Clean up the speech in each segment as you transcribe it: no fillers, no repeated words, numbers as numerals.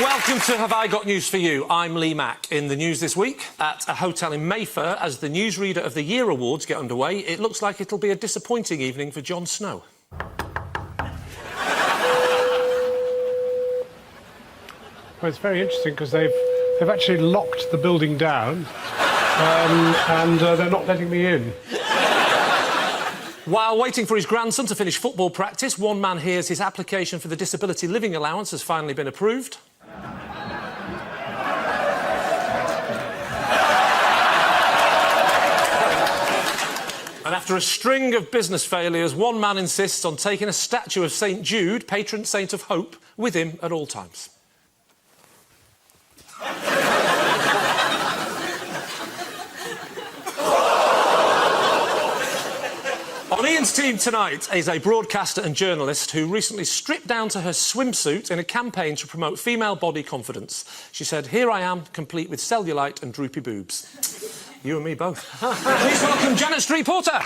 Welcome to Have I Got News For You? I'm Lee Mack. In the news this week, at a hotel in Mayfair, as the Newsreader of the Year awards get underway, it looks like it'll be a disappointing evening for Jon Snow. Well, it's very interesting because they've actually locked the building down and they're not letting me in. While waiting for his grandson to finish football practice, one man hears his application for the disability living allowance has finally been approved. And after a string of business failures, one man insists on taking a statue of St Jude, patron saint of hope, with him at all times. On Ian's team tonight is a broadcaster and journalist who recently stripped down to her swimsuit in a campaign to promote female body confidence. She said, "Here I am, complete with cellulite and droopy boobs." You and me both. Please welcome Janet Street-Porter. And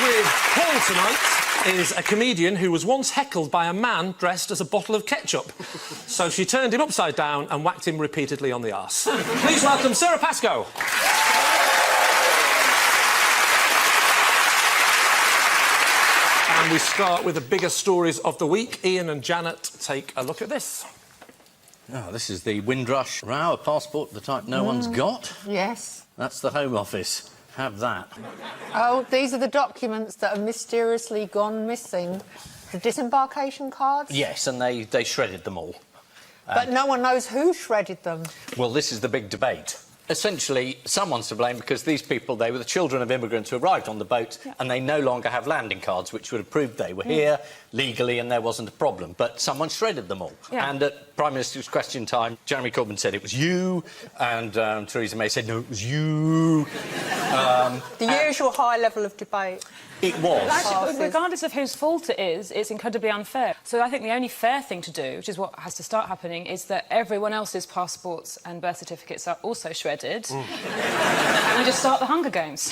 with Paul tonight is a comedian who was once heckled by a man dressed as a bottle of ketchup. So she turned him upside down and whacked him repeatedly on the arse. Please welcome Sara Pascoe. And we start with the biggest stories of the week. Ian and Janet, take a look at this. Oh, this is the Windrush row, a passport, the type no one's got. Yes. That's the Home Office. Have that. Oh, these are the documents that have mysteriously gone missing. The disembarkation cards? Yes, and they shredded them all. But no one knows who shredded them. Well, this is the big debate. Essentially, someone's to blame because these people, they were the children of immigrants who arrived on the boat and they no longer have landing cards, which would have proved they were here legally and there wasn't a problem. But someone shredded them all. Yeah. And at Prime Minister's question time, Jeremy Corbyn said it was you, and Theresa May said, no, it was you. The usual high level of debate. It was. Actually, regardless of whose fault it is, it's incredibly unfair. So I think the only fair thing to do, which is what has to start happening, is that everyone else's passports and birth certificates are also shredded. And we just start the Hunger Games.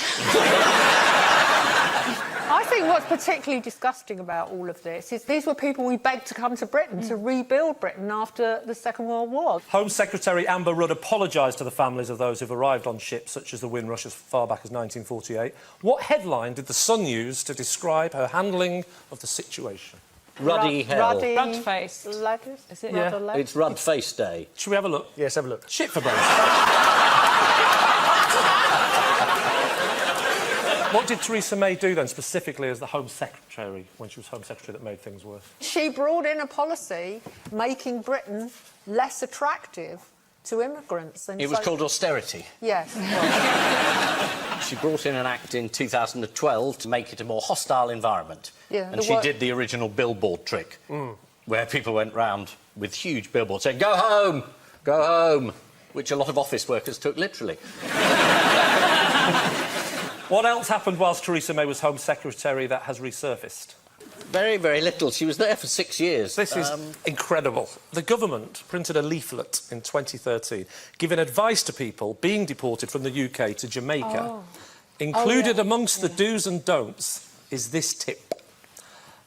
I think what's particularly disgusting about all of this is these were people we begged to come to Britain to rebuild Britain after the Second World War. Home Secretary Amber Rudd apologised to the families of those who've arrived on ships such as the Windrush as far back as 1948. What headline did The Sun use to describe her handling of the situation? Ruddy hell. Rudd-faced. Is it? Yeah. It's Rudd-face day. Should we have a look? Yes, have a look. Shit for brains. What did Theresa May do then, specifically as the Home Secretary, when she was Home Secretary, that made things worse? She brought in a policy making Britain less attractive to immigrants. And It was called austerity. Yes. She brought in an act in 2012 to make it a more hostile environment. Yeah, and she did the original billboard trick, where people went round with huge billboards saying, go home, which a lot of office workers took literally. What else happened whilst Theresa May was Home Secretary that has resurfaced? Very, very little. She was there for 6 years. This is incredible. The government printed a leaflet in 2013 giving advice to people being deported from the UK to Jamaica. Included amongst the do's and don'ts is this tip.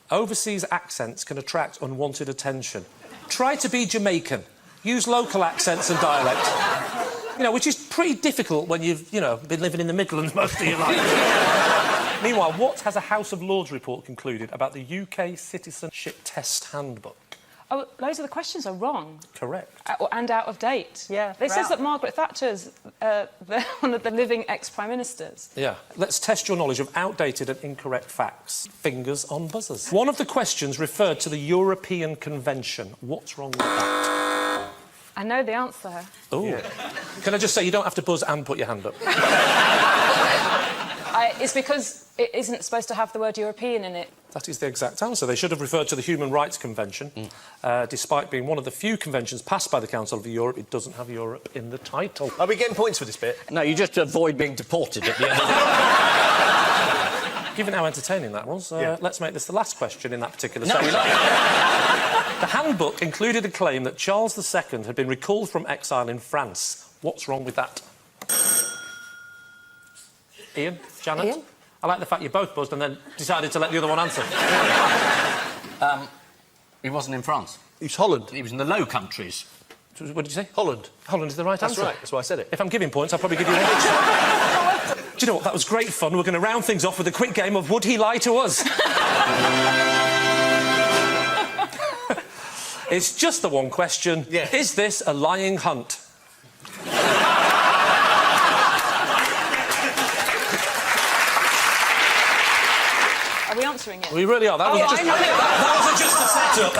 Overseas accents can attract unwanted attention. Try to be Jamaican. Use local accents and dialect. You know, which is pretty difficult when you've, been living in the Midlands most of your life. Meanwhile, what has a House of Lords report concluded about the UK Citizenship Test Handbook? Oh, loads of the questions are wrong. Correct. And out of date. Yeah. It says that Margaret Thatcher's one of the living ex-Prime Ministers. Yeah. Let's test your knowledge of outdated and incorrect facts. Fingers on buzzers. One of the questions referred to the European Convention. What's wrong with that? I know the answer. Oh. Yeah. Can I just say, you don't have to buzz and put your hand up. It's because it isn't supposed to have the word European in it. That is the exact answer. They should have referred to the Human Rights Convention. Despite being one of the few conventions passed by the Council of Europe, it doesn't have Europe in the title. Are we getting points for this bit? No, you just avoid being deported at the end of the Given how entertaining that was, let's make this the last question in that particular No, section. we like The handbook included a claim that Charles II had been recalled from exile in France. What's wrong with that? Ian? Janet? Ian? I like the fact you both buzzed and then decided to let the other one answer. He wasn't in France. It's Holland. He was in the Low Countries. What did you say? Holland. Holland is the right That's answer. right. That's why I said it. If I'm giving points, I'll probably give you one extra. Do you know what? That was great fun. We're going to round things off with a quick game of Would He Lie to Us? It's just the one question. Yeah. Is this a lying hunt? Are we answering it? We really are. That was just... That was just a setup.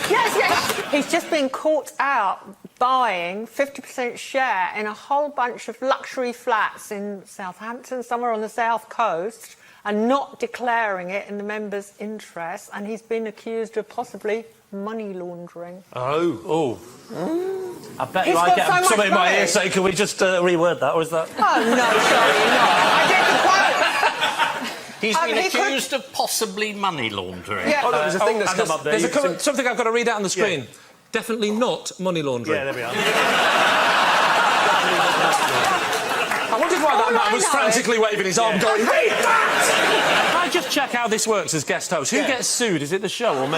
Yes. He's just been caught out buying 50% share in a whole bunch of luxury flats in Southampton, somewhere on the south coast, and not declaring it in the members' interest. And he's been accused of possibly money laundering. Oh. I bet He's you I got get so much something in my money. ear saying, can we just reword that, or is that... Oh, no, sorry, no. I get the quote. He's been he could- accused of possibly money laundering. Yeah. Oh, look, there's a thing that's come up there. There's something I've got to read out on the screen. Definitely not money laundering. Yeah, there we are. I wondered why that man was know frantically waving his arm going, read that! Can I just check how this works as guest host? Who gets sued? Is it the show or me?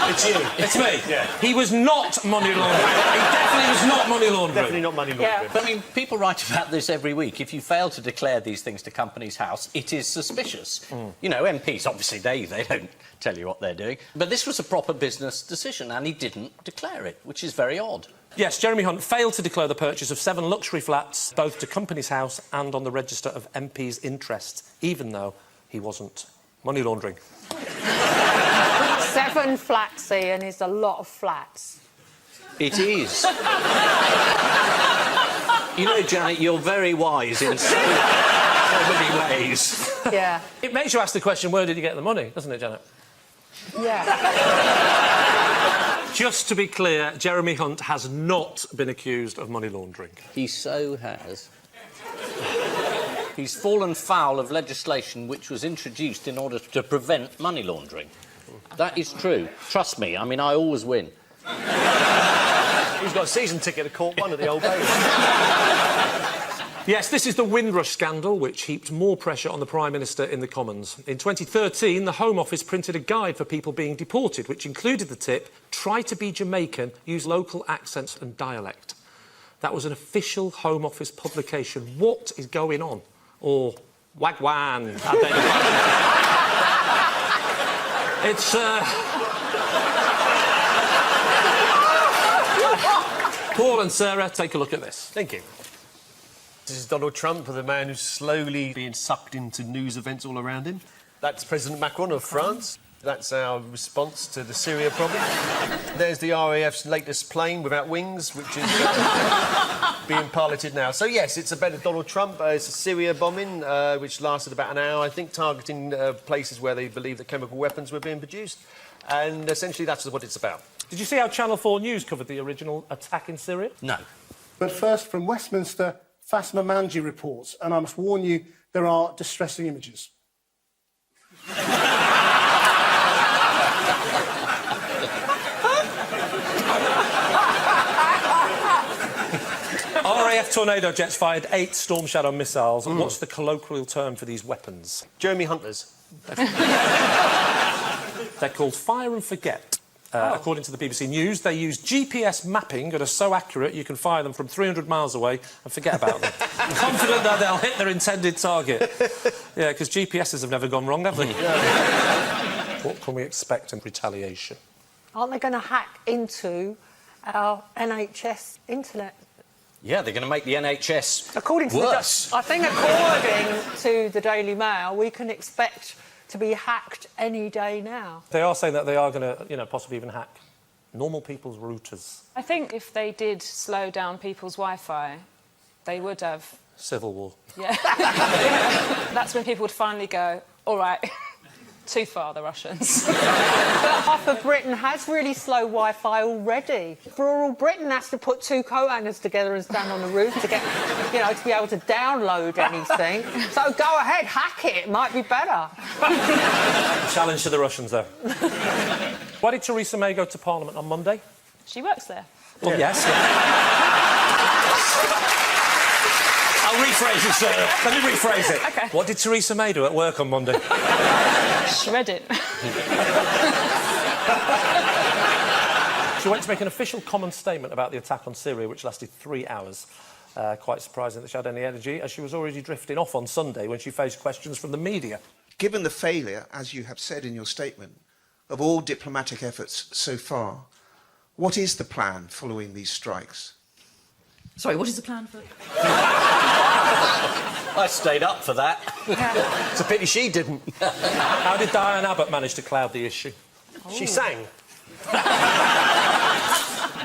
It's you. It's me. Yeah. He was not money laundering. He definitely was not money laundering. Definitely not money laundering. Yeah. But, I mean, people write about this every week. If you fail to declare these things to Companies House, it is suspicious. You know, MPs, obviously, they don't tell you what they're doing. But this was a proper business decision, and he didn't declare it, which is very odd. Yes, Jeremy Hunt failed to declare the purchase of 7 luxury flats, both to Companies House and on the register of MP's interest, even though he wasn't money laundering. 7 flats, Ian, is a lot of flats. It is. You know, Janet, you're very wise in so many ways. Yeah. It makes you ask the question, where did you get the money, doesn't it, Janet? Yeah. Just to be clear, Jeremy Hunt has not been accused of money laundering. He so has. He's fallen foul of legislation which was introduced in order to prevent money laundering. That is true. Trust me. I mean, I always win. He's got a season ticket to Court 1 at the Old Bailey. Yes, this is the Windrush scandal, which heaped more pressure on the Prime Minister in the Commons. In 2013, the Home Office printed a guide for people being deported, which included the tip, try to be Jamaican, use local accents and dialect. That was an official Home Office publication. What is going on? Or wagwan. I beg your pardon. It's, Paul and Sarah, take a look at this. Thank you. This is Donald Trump, the man who's slowly being sucked into news events all around him. That's President Macron of France. That's our response to the Syria problem. There's the RAF's latest plane without wings, which is being piloted now. So, yes, it's about Donald Trump. It's a Syria bombing, which lasted about an hour, I think, targeting places where they believe that chemical weapons were being produced. And essentially, that's what it's about. Did you see how Channel 4 News covered the original attack in Syria? No. But first, from Westminster, Fasma Manji reports, and I must warn you, there are distressing images. RAF Tornado jets fired 8 Storm Shadow missiles. What's the colloquial term for these weapons? Jeremy Hunters. They're called fire and forget. According to the BBC News, they use GPS mapping that are so accurate you can fire them from 300 miles away and forget about them. Confident that they'll hit their intended target. Yeah, because GPSs have never gone wrong, have they? What can we expect in retaliation? Aren't they going to hack into our NHS internet? Yeah, they're going to make the NHS According to worse. I think according to the Daily Mail, we can expect to be hacked any day now. They are saying that they are going to, possibly even hack normal people's routers. I think if they did slow down people's Wi-Fi, they would have. Civil war. Yeah. That's when people would finally go, all right, too far, the Russians. But half of Britain has really slow Wi-Fi already. Rural Britain has to put 2 coat hangers together and stand on the roof to get, to be able to download anything. So go ahead, hack it. It might be better. Challenge to the Russians, though. Why did Theresa May go to Parliament on Monday? She works there. Well, yes. I'll read rephrase it, sir. Let me rephrase it. OK. What did Theresa May do at work on Monday? Shred it. She went to make an official common statement about the attack on Syria, which lasted 3 hours. Quite surprising that she had any energy, as she was already drifting off on Sunday when she faced questions from the media. Given the failure, as you have said in your statement, of all diplomatic efforts so far, what is the plan following these strikes? Sorry, what is the plan for... I stayed up for that. It's a pity she didn't. How did Diane Abbott manage to cloud the issue? She sang.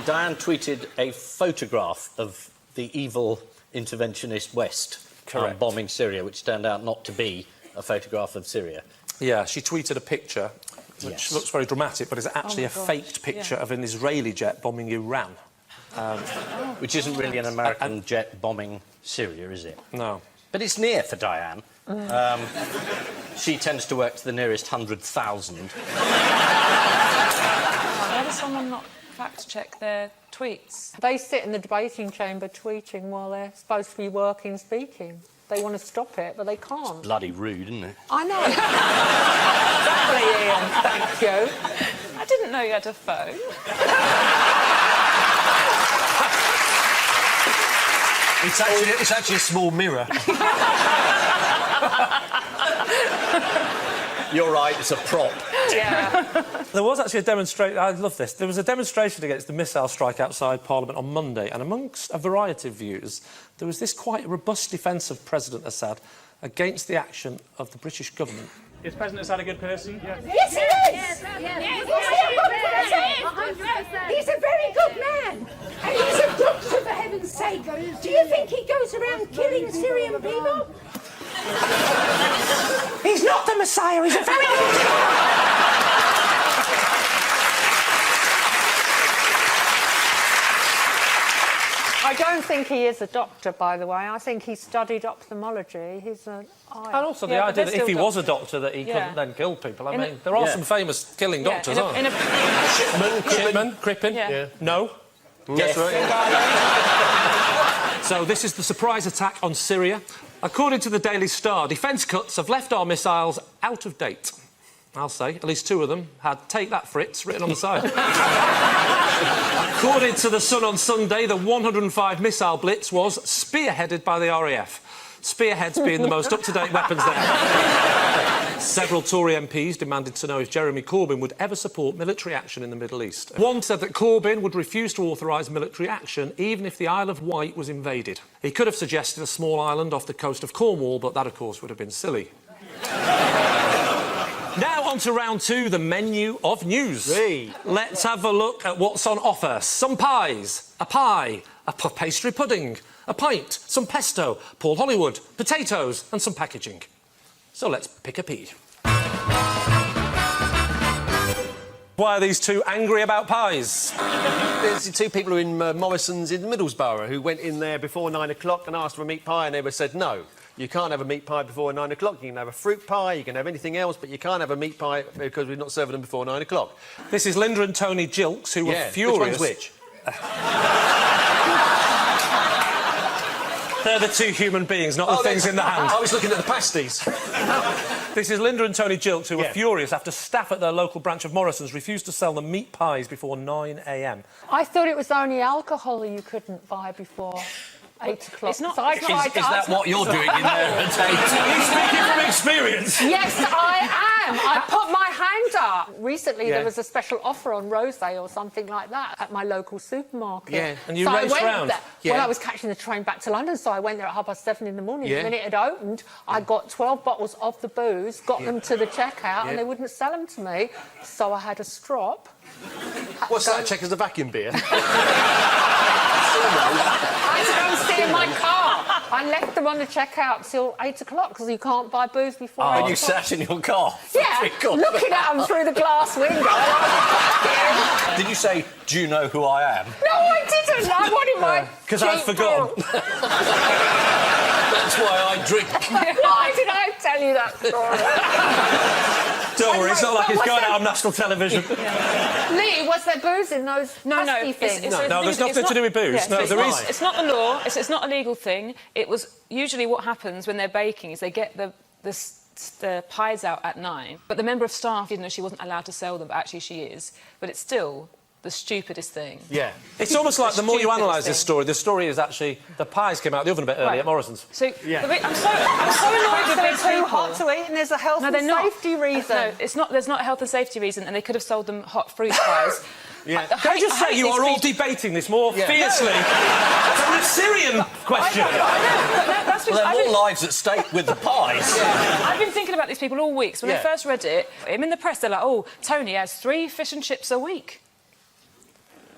Diane tweeted a photograph of the evil interventionist West bombing Syria, which turned out not to be a photograph of Syria. Yeah, she tweeted a picture, which looks very dramatic, but is actually a faked picture of an Israeli jet bombing Iran. Which isn't really an American jet bombing Syria, is it? No. But it's near for Diane. She tends to work to the nearest 100,000. Why does someone not fact-check their tweets? They sit in the debating chamber tweeting while they're supposed to be working, speaking. They want to stop it, but they can't. Bloody rude, isn't it? I know. Exactly, Ian. Thank you. I didn't know you had a phone. It's actually a small mirror. You're right, it's a prop. Yeah. There was actually a demonstration... I love this. There was a demonstration against the missile strike outside Parliament on Monday, and amongst a variety of views, there was this quite robust defence of President Assad against the action of the British government. Is President Assad a good person? Yes, he is! He's a very good man! And he's a doctor, for heaven's sake! Do you think he goes around killing Syrian people? He's not the Messiah, he's a very good... I don't think he is a doctor, by the way. I think he studied ophthalmology. He's an eye... And also the idea that if he was a doctor, that he couldn't then kill people. I mean, there are some famous killing doctors, aren't there? Shipman, Crippen. No? Yes. Right. So this is the surprise attack on Syria. According to the Daily Star, defence cuts have left our missiles out of date. I'll say, at least 2 of them had "Take that, Fritz" written on the side. According to The Sun on Sunday, the 105 missile blitz was spearheaded by the RAF. Spearheads being the most up-to-date weapons there. Several Tory MPs demanded to know if Jeremy Corbyn would ever support military action in the Middle East. One said that Corbyn would refuse to authorise military action even if the Isle of Wight was invaded. He could have suggested a small island off the coast of Cornwall, but that, of course, would have been silly. Now on to round 2, the menu of news. Hey. Let's have a look at what's on offer. Some pies, a pie, a puff pastry pudding, a pint, some pesto, Paul Hollywood, potatoes and some packaging. So let's pick a pea. Why are these 2 angry about pies? There's 2 people in Morrison's in Middlesbrough who went in there before 9 o'clock and asked for a meat pie, and they were said no. You can't have a meat pie before 9 o'clock. You can have a fruit pie, you can have anything else, but you can't have a meat pie because we're not serving them before 9 o'clock. This is Linda and Tony Gilks, who were furious... Which one's which? They're the 2 human beings, not the things in the hand. I was looking at the pasties. This is Linda and Tony Gilks, who were furious after staff at their local branch of Morrison's refused to sell them meat pies before 9 a.m. I thought it was only alcohol you couldn't buy before 8 o'clock. It's not... So Is that what you're doing in there at 8? Are you speaking from experience? Yes, I am. I put my hand up. Recently, there was a special offer on rosé or something like that at my local supermarket. Yeah, and you so raced I went round? there. Well, I was catching the train back to London, so I went there at 7:30 in the morning. Yeah. The minute it opened, I got 12 bottles of the booze, got them to the checkout, and they wouldn't sell them to me, so I had a strop. What's that? Check as a vacuum beer? I had to go and sit in my car. I left them on the checkout till 8 o'clock because you can't buy booze before 8 And o'clock. you sat in your car? Yeah, looking at them through the glass window. Did you say, "Do you know who I am"? No, I didn't. I wanted my... Because I'd forgotten. That's why I drink. Why did I tell you that story. Don't worry, it's not like it's going out on national television. Lee, was there booze in those pasty things? No, there's nothing to do with booze. No, there is. It's not the law. It's not a legal thing. It was usually what happens when they're baking is they get the pies out at 9, but the member of staff didn't know she wasn't allowed to sell them, but actually she is. But it's still the stupidest thing. Yeah. It's almost like the more you analyse this story, the story is actually the pies came out the oven a bit early at Morrison's. So, I'm so annoyed with big too people. hot to eat, and there's a health and safety reason. No, it's not. There's not a health and safety reason, and they could have sold them hot fruit pies. Yeah. Can I just say you are all debating this more fiercely than the Syrian question? Well, there are more lives at stake with the pies. I've been thinking about these people all week. So when I first read it, in the press, they're like, oh, Tony has 3 fish and chips a week.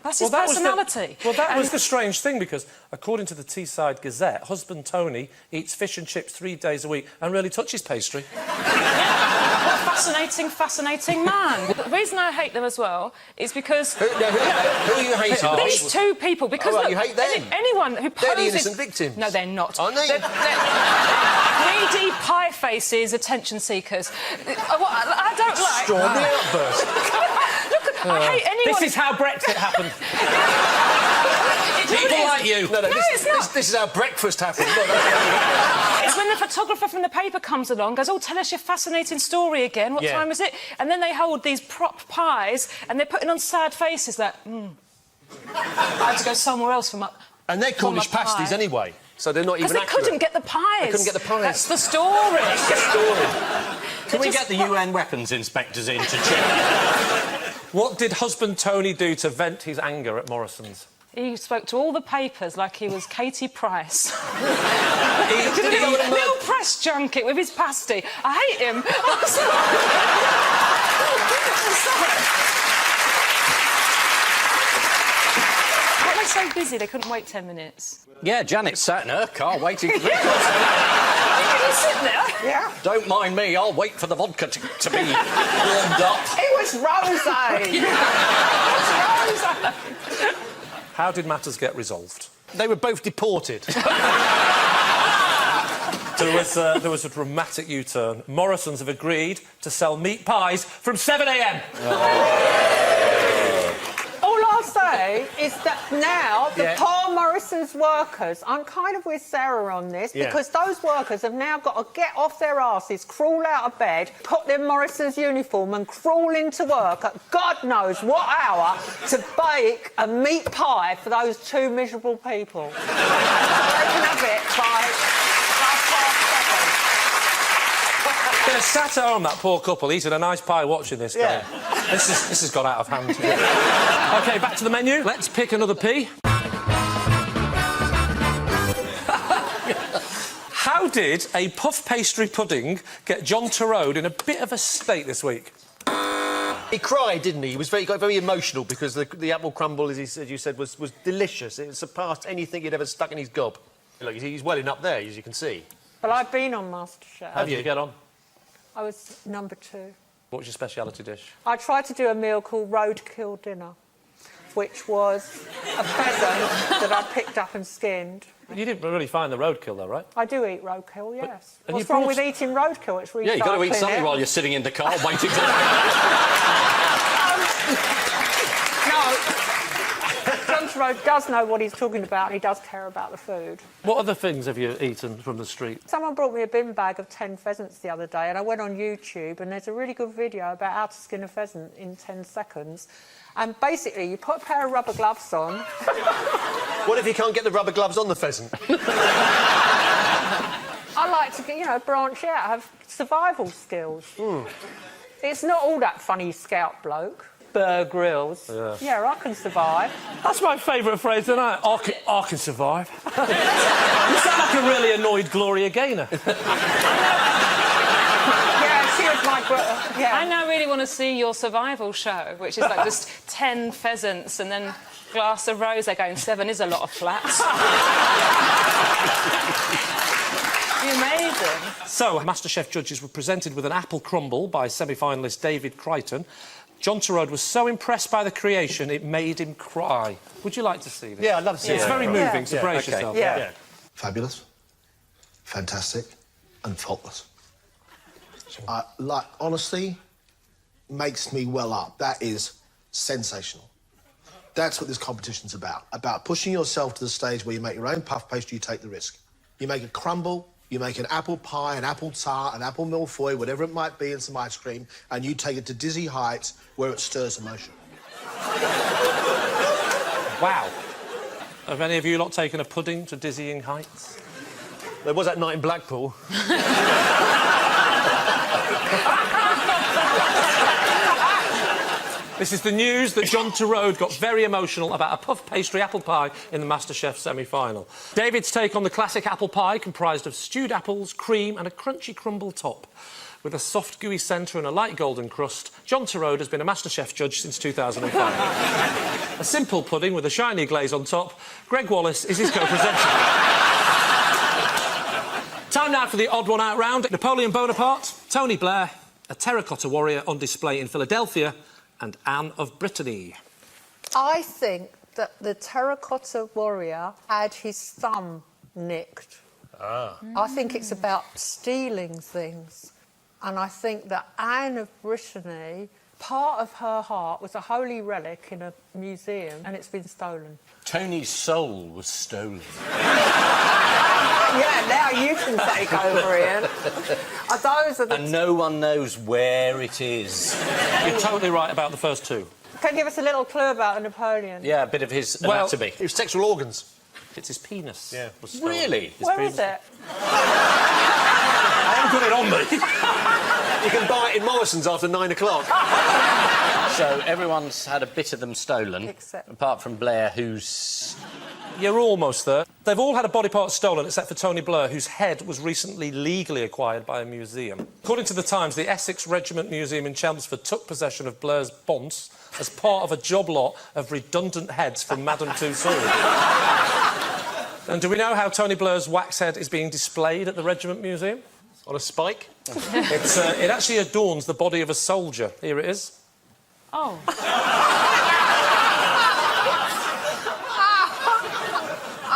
That's his personality. That was the strange thing, because according to the Teesside Gazette, husband Tony eats fish and chips 3 days a week and really touches pastry. What a fascinating man. The reason I hate them as well is because... Who are you hating? These 2 people, because... look, you hate them? Anyone who poses... They're the innocent victims. No, they're not. Aren't they? They're greedy pie faces, attention seekers. I don't like... Extraordinary outburst. I hate anyone... This is how Brexit happened. People like you. No, it's not. This is how breakfast happened. It's when the photographer from the paper comes along, goes, oh, tell us your fascinating story again. What time is it? And then they hold these prop pies and they're putting on sad faces like, I had to go somewhere else for my... And they're Cornish pasties anyway, so they're not even accurate. Because they couldn't get the pies. They couldn't get the pies. That's the story. That's the story. Can we get the UN weapons inspectors in to check? What did husband Tony do to vent his anger at Morrison's? He spoke to all the papers like he was Katie Price. He did a little press junket with his pasty. I hate him. I'm sorry. What, they're so busy they couldn't wait 10 minutes? Yeah, Janet sat in her car waiting for Did you sit there? Yeah. Don't mind me, I'll wait for the vodka to be warmed up. It was rosé. It was rosé. How did matters get resolved? They were both deported. There was a dramatic U-turn. Morrison's have agreed to sell meat pies from 7 a.m. All I'll say is that now the poor Morrison's workers, I'm kind of with Sarah on this, because those workers have now got to get off their arses, crawl out of bed, put their Morrison's uniform and crawl into work at God knows what hour to bake a meat pie for those 2 miserable people. They can have it by 7:30. Bit of satire on that poor couple eating a nice pie watching this game. This has got out of hand. OK, back to the menu. Let's pick another P. How did a puff pastry pudding get John Turode in a bit of a state this week? He cried, didn't he? He got very emotional because the apple crumble, as you said, was delicious. It surpassed anything he'd ever stuck in his gob. Look, he's welling up there, as you can see. But I've been on MasterChef. How did you get on? I was number 2. What was your speciality dish? I tried to do a meal called Roadkill Dinner, which was a pheasant that I picked up and skinned. You didn't really find the roadkill, though, right? I do eat roadkill, yes. But What's wrong with eating roadkill? It's recycling. Yeah, you've got to eat something while you're sitting in the car waiting for... No. John Turode does know what he's talking about and he does care about the food. What other things have you eaten from the street? Someone brought me a bin bag of 10 pheasants the other day and I went on YouTube and there's a really good video about how to skin a pheasant in 10 seconds. And basically, you put a pair of rubber gloves on. What if you can't get the rubber gloves on the pheasant? I like to, branch out, have survival skills. It's not all that funny scout bloke. Bear Grylls. Yeah, I can survive. That's my favourite phrase tonight. I can survive. You sound like a really annoyed Gloria Gaynor. She was my... I now really want to see your survival show, which is like just 10 pheasants and then glass of rosé going, 7 is a lot of flats. Amazing. So, MasterChef judges were presented with an apple crumble by semi-finalist David Crichton. John Turode was so impressed by the creation, it made him cry. Would you like to see this? Yeah, I'd love to see it. It's very moving, so brace yourself. Yeah. Fabulous, fantastic, and faultless. Honestly, makes me well up. That is sensational. That's what this competition's about pushing yourself to the stage where you make your own puff pastry, you take the risk. You make a crumble, you make an apple pie, an apple tart, an apple millefeuille, whatever it might be, and some ice cream, and you take it to dizzy heights where it stirs emotion. Wow. Have any of you lot taken a pudding to dizzying heights? There was that night in Blackpool. This is the news that John Turode got very emotional about a puff pastry apple pie in the MasterChef semi-final. David's take on the classic apple pie comprised of stewed apples, cream and a crunchy crumble top. With a soft, gooey centre and a light golden crust, John Turode has been a MasterChef judge since 2005. A simple pudding with a shiny glaze on top, Greg Wallace is his co-presenter. Time now for the odd one out round. Napoleon Bonaparte, Tony Blair, a terracotta warrior on display in Philadelphia, and Anne of Brittany. I think that the terracotta warrior had his thumb nicked. I think it's about stealing things. And I think that Anne of Brittany, part of her heart was a holy relic in a museum, and it's been stolen. Tony's soul was stolen. Yeah, now you can take over, Ian. Those are the... And no one knows where it is. You're totally right about the first two. Can you give us a little clue about Napoleon? Yeah, a bit of his anatomy. His sexual organs. It's his penis. Yeah. Was stolen. Really? Where is it? I haven't got it on me. You can buy it in Morrison's after 9 o'clock. So everyone's had a bit of them stolen, apart from Blair, who's... You're almost there. They've all had a body part stolen except for Tony Blair, whose head was recently legally acquired by a museum. According to The Times, the Essex Regiment Museum in Chelmsford took possession of Blair's bonce as part of a job lot of redundant heads from Madame Tussauds. And do we know how Tony Blair's wax head is being displayed at the Regiment Museum? On a spike? It actually adorns the body of a soldier. Here it is. Oh.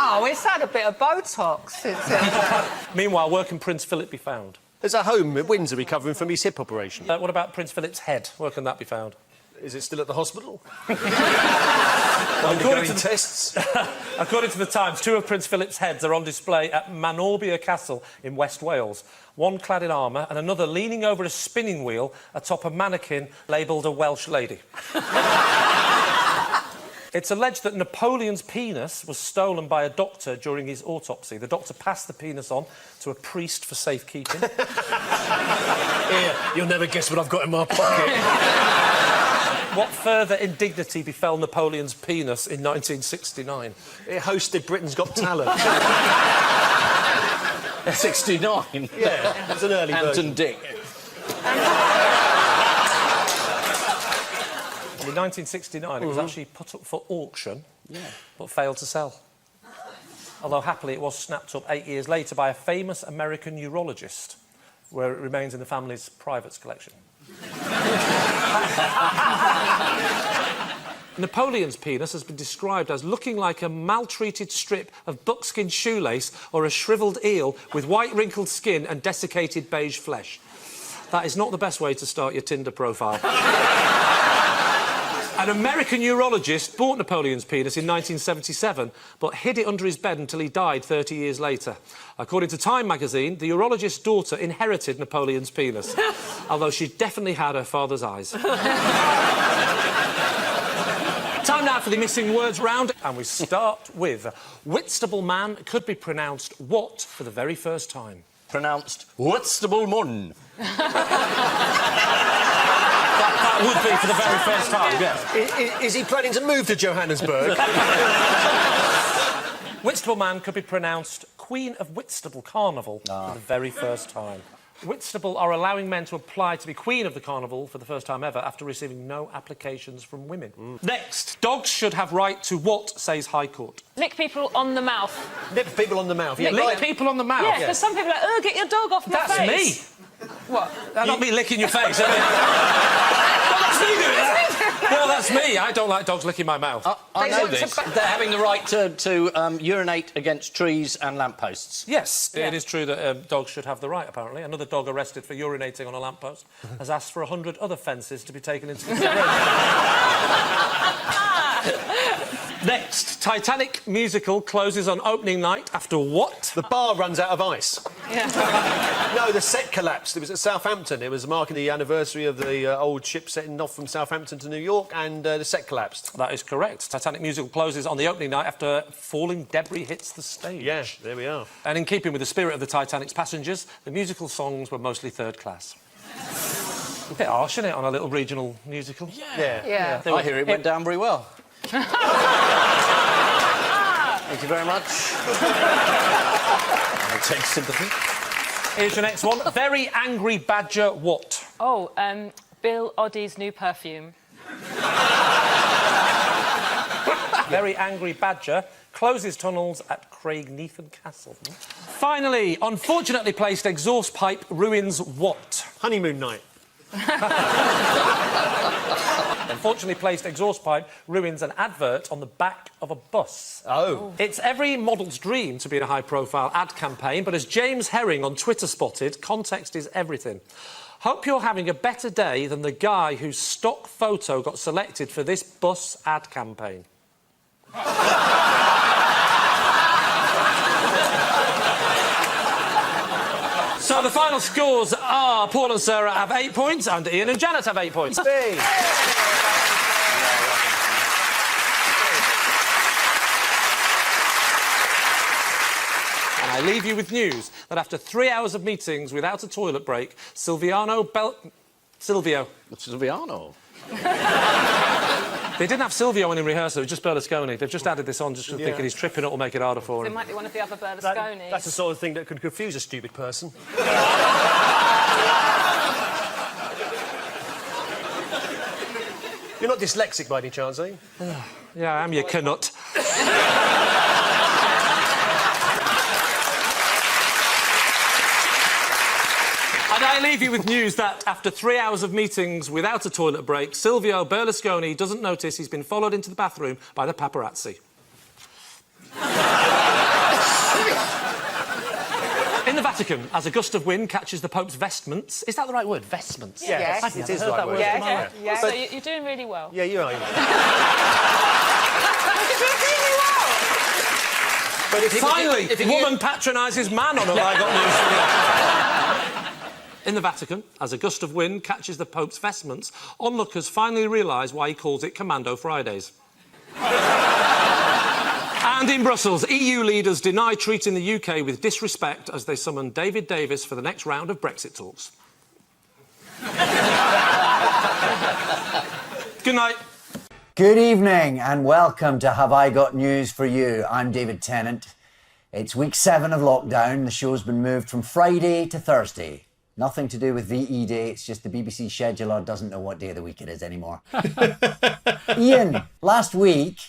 Oh, it's had a bit of Botox since it... Meanwhile, where can Prince Philip be found? There's a home at Windsor recovering from his hip operation. What about Prince Philip's head? Where can that be found? Is it still at the hospital? According to tests. According to The Times, two of Prince Philip's heads are on display at Manorbier Castle in West Wales. One clad in armour and another leaning over a spinning wheel atop a mannequin labelled a Welsh lady. It's alleged that Napoleon's penis was stolen by a doctor during his autopsy. The doctor passed the penis on to a priest for safekeeping. Here, you'll never guess what I've got in my pocket. What further indignity befell Napoleon's penis in 1969? It hosted Britain's Got Talent. 69? Yeah, it was an early version. Dick. In 1969, it was actually put up for auction, but failed to sell. Although, happily, it was snapped up 8 years later by a famous American urologist, where it remains in the family's private collection. Napoleon's penis has been described as looking like a maltreated strip of buckskin shoelace or a shriveled eel with white wrinkled skin and desiccated beige flesh. That is not the best way to start your Tinder profile. An American urologist bought Napoleon's penis in 1977, but hid it under his bed until he died 30 years later. According to Time magazine, the urologist's daughter inherited Napoleon's penis, although she definitely had her father's eyes. Time now for the missing words round, and we start with Whitstable man could be pronounced what for the very first time? Pronounced Whitstable mun. That would be for the very first time, yes. Is he planning to move to Johannesburg? Whitstable man could be pronounced Queen of Whitstable Carnival for the very first time. Whitstable are allowing men to apply to be Queen of the Carnival for the first time ever after receiving no applications from women. Next, dogs should have right to what, says High Court? Lick people on the mouth. Nip people on the mouth. Yeah, Lick people on the mouth? Yeah, because some people are like, oh, get your dog off my face. That's me. What? That's not me licking your face, is it? That's me doing that. No, that's me. I don't like dogs licking my mouth. I know this. They're having the right to urinate against trees and lampposts. Yes, it is true that dogs should have the right, apparently. Another dog arrested for urinating on a lamppost has asked for 100 other fences to be taken into consideration. Next, Titanic musical closes on opening night after what? The bar runs out of ice. Yeah. No, the set collapsed. It was at Southampton. It was marking the anniversary of the old ship setting off from Southampton to New York, and the set collapsed. That is correct. Titanic musical closes on the opening night after falling debris hits the stage. Yeah, there we are. And in keeping with the spirit of the Titanic's passengers, the musical songs were mostly third class. A bit harsh, isn't it, on a little regional musical? Yeah. I hear it went down very well. Thank you very much. I take sympathy. Here's your next one. Very angry badger what? Oh, Bill Oddie's new perfume. Very angry badger closes tunnels at Craignethan Castle. Finally, unfortunately placed exhaust pipe ruins what? Honeymoon night. Unfortunately placed exhaust pipe ruins an advert on the back of a bus. Oh. It's every model's dream to be in a high-profile ad campaign, but as James Herring on Twitter spotted, context is everything. Hope you're having a better day than the guy whose stock photo got selected for this bus ad campaign. So the final scores are Paul and Sarah have 8 points and Ian and Janet have 8 points. And I leave you with news that after 3 hours of meetings without a toilet break, Silvio. They didn't have Silvio in rehearsal, it was just Berlusconi. They've just added this on just thinking he's tripping up will make it harder for him. It might be one of the other Berlusconis. That's the sort of thing that could confuse a stupid person. You're not dyslexic by any chance, are you? Yeah, I am, you cannot. And I leave you with news that after 3 hours of meetings without a toilet break, Silvio Berlusconi doesn't notice he's been followed into the bathroom by the paparazzi. In the Vatican, as a gust of wind catches the Pope's vestments... Is that the right word? Vestments? Yes, Yes. it is the right word. Yes. So you're doing really well. Yeah, you are. But finally, woman patronises man on Have I Got News for You. In the Vatican, as a gust of wind catches the Pope's vestments, onlookers finally realise why he calls it Commando Fridays. And in Brussels, EU leaders deny treating the UK with disrespect as they summon David Davis for the next round of Brexit talks. Good night. Good evening and welcome to Have I Got News for You? I'm David Tennant. It's week 7 of lockdown. The show's been moved from Friday to Thursday. Nothing to do with VE Day, it's just the BBC scheduler doesn't know what day of the week it is anymore. Ian, last week,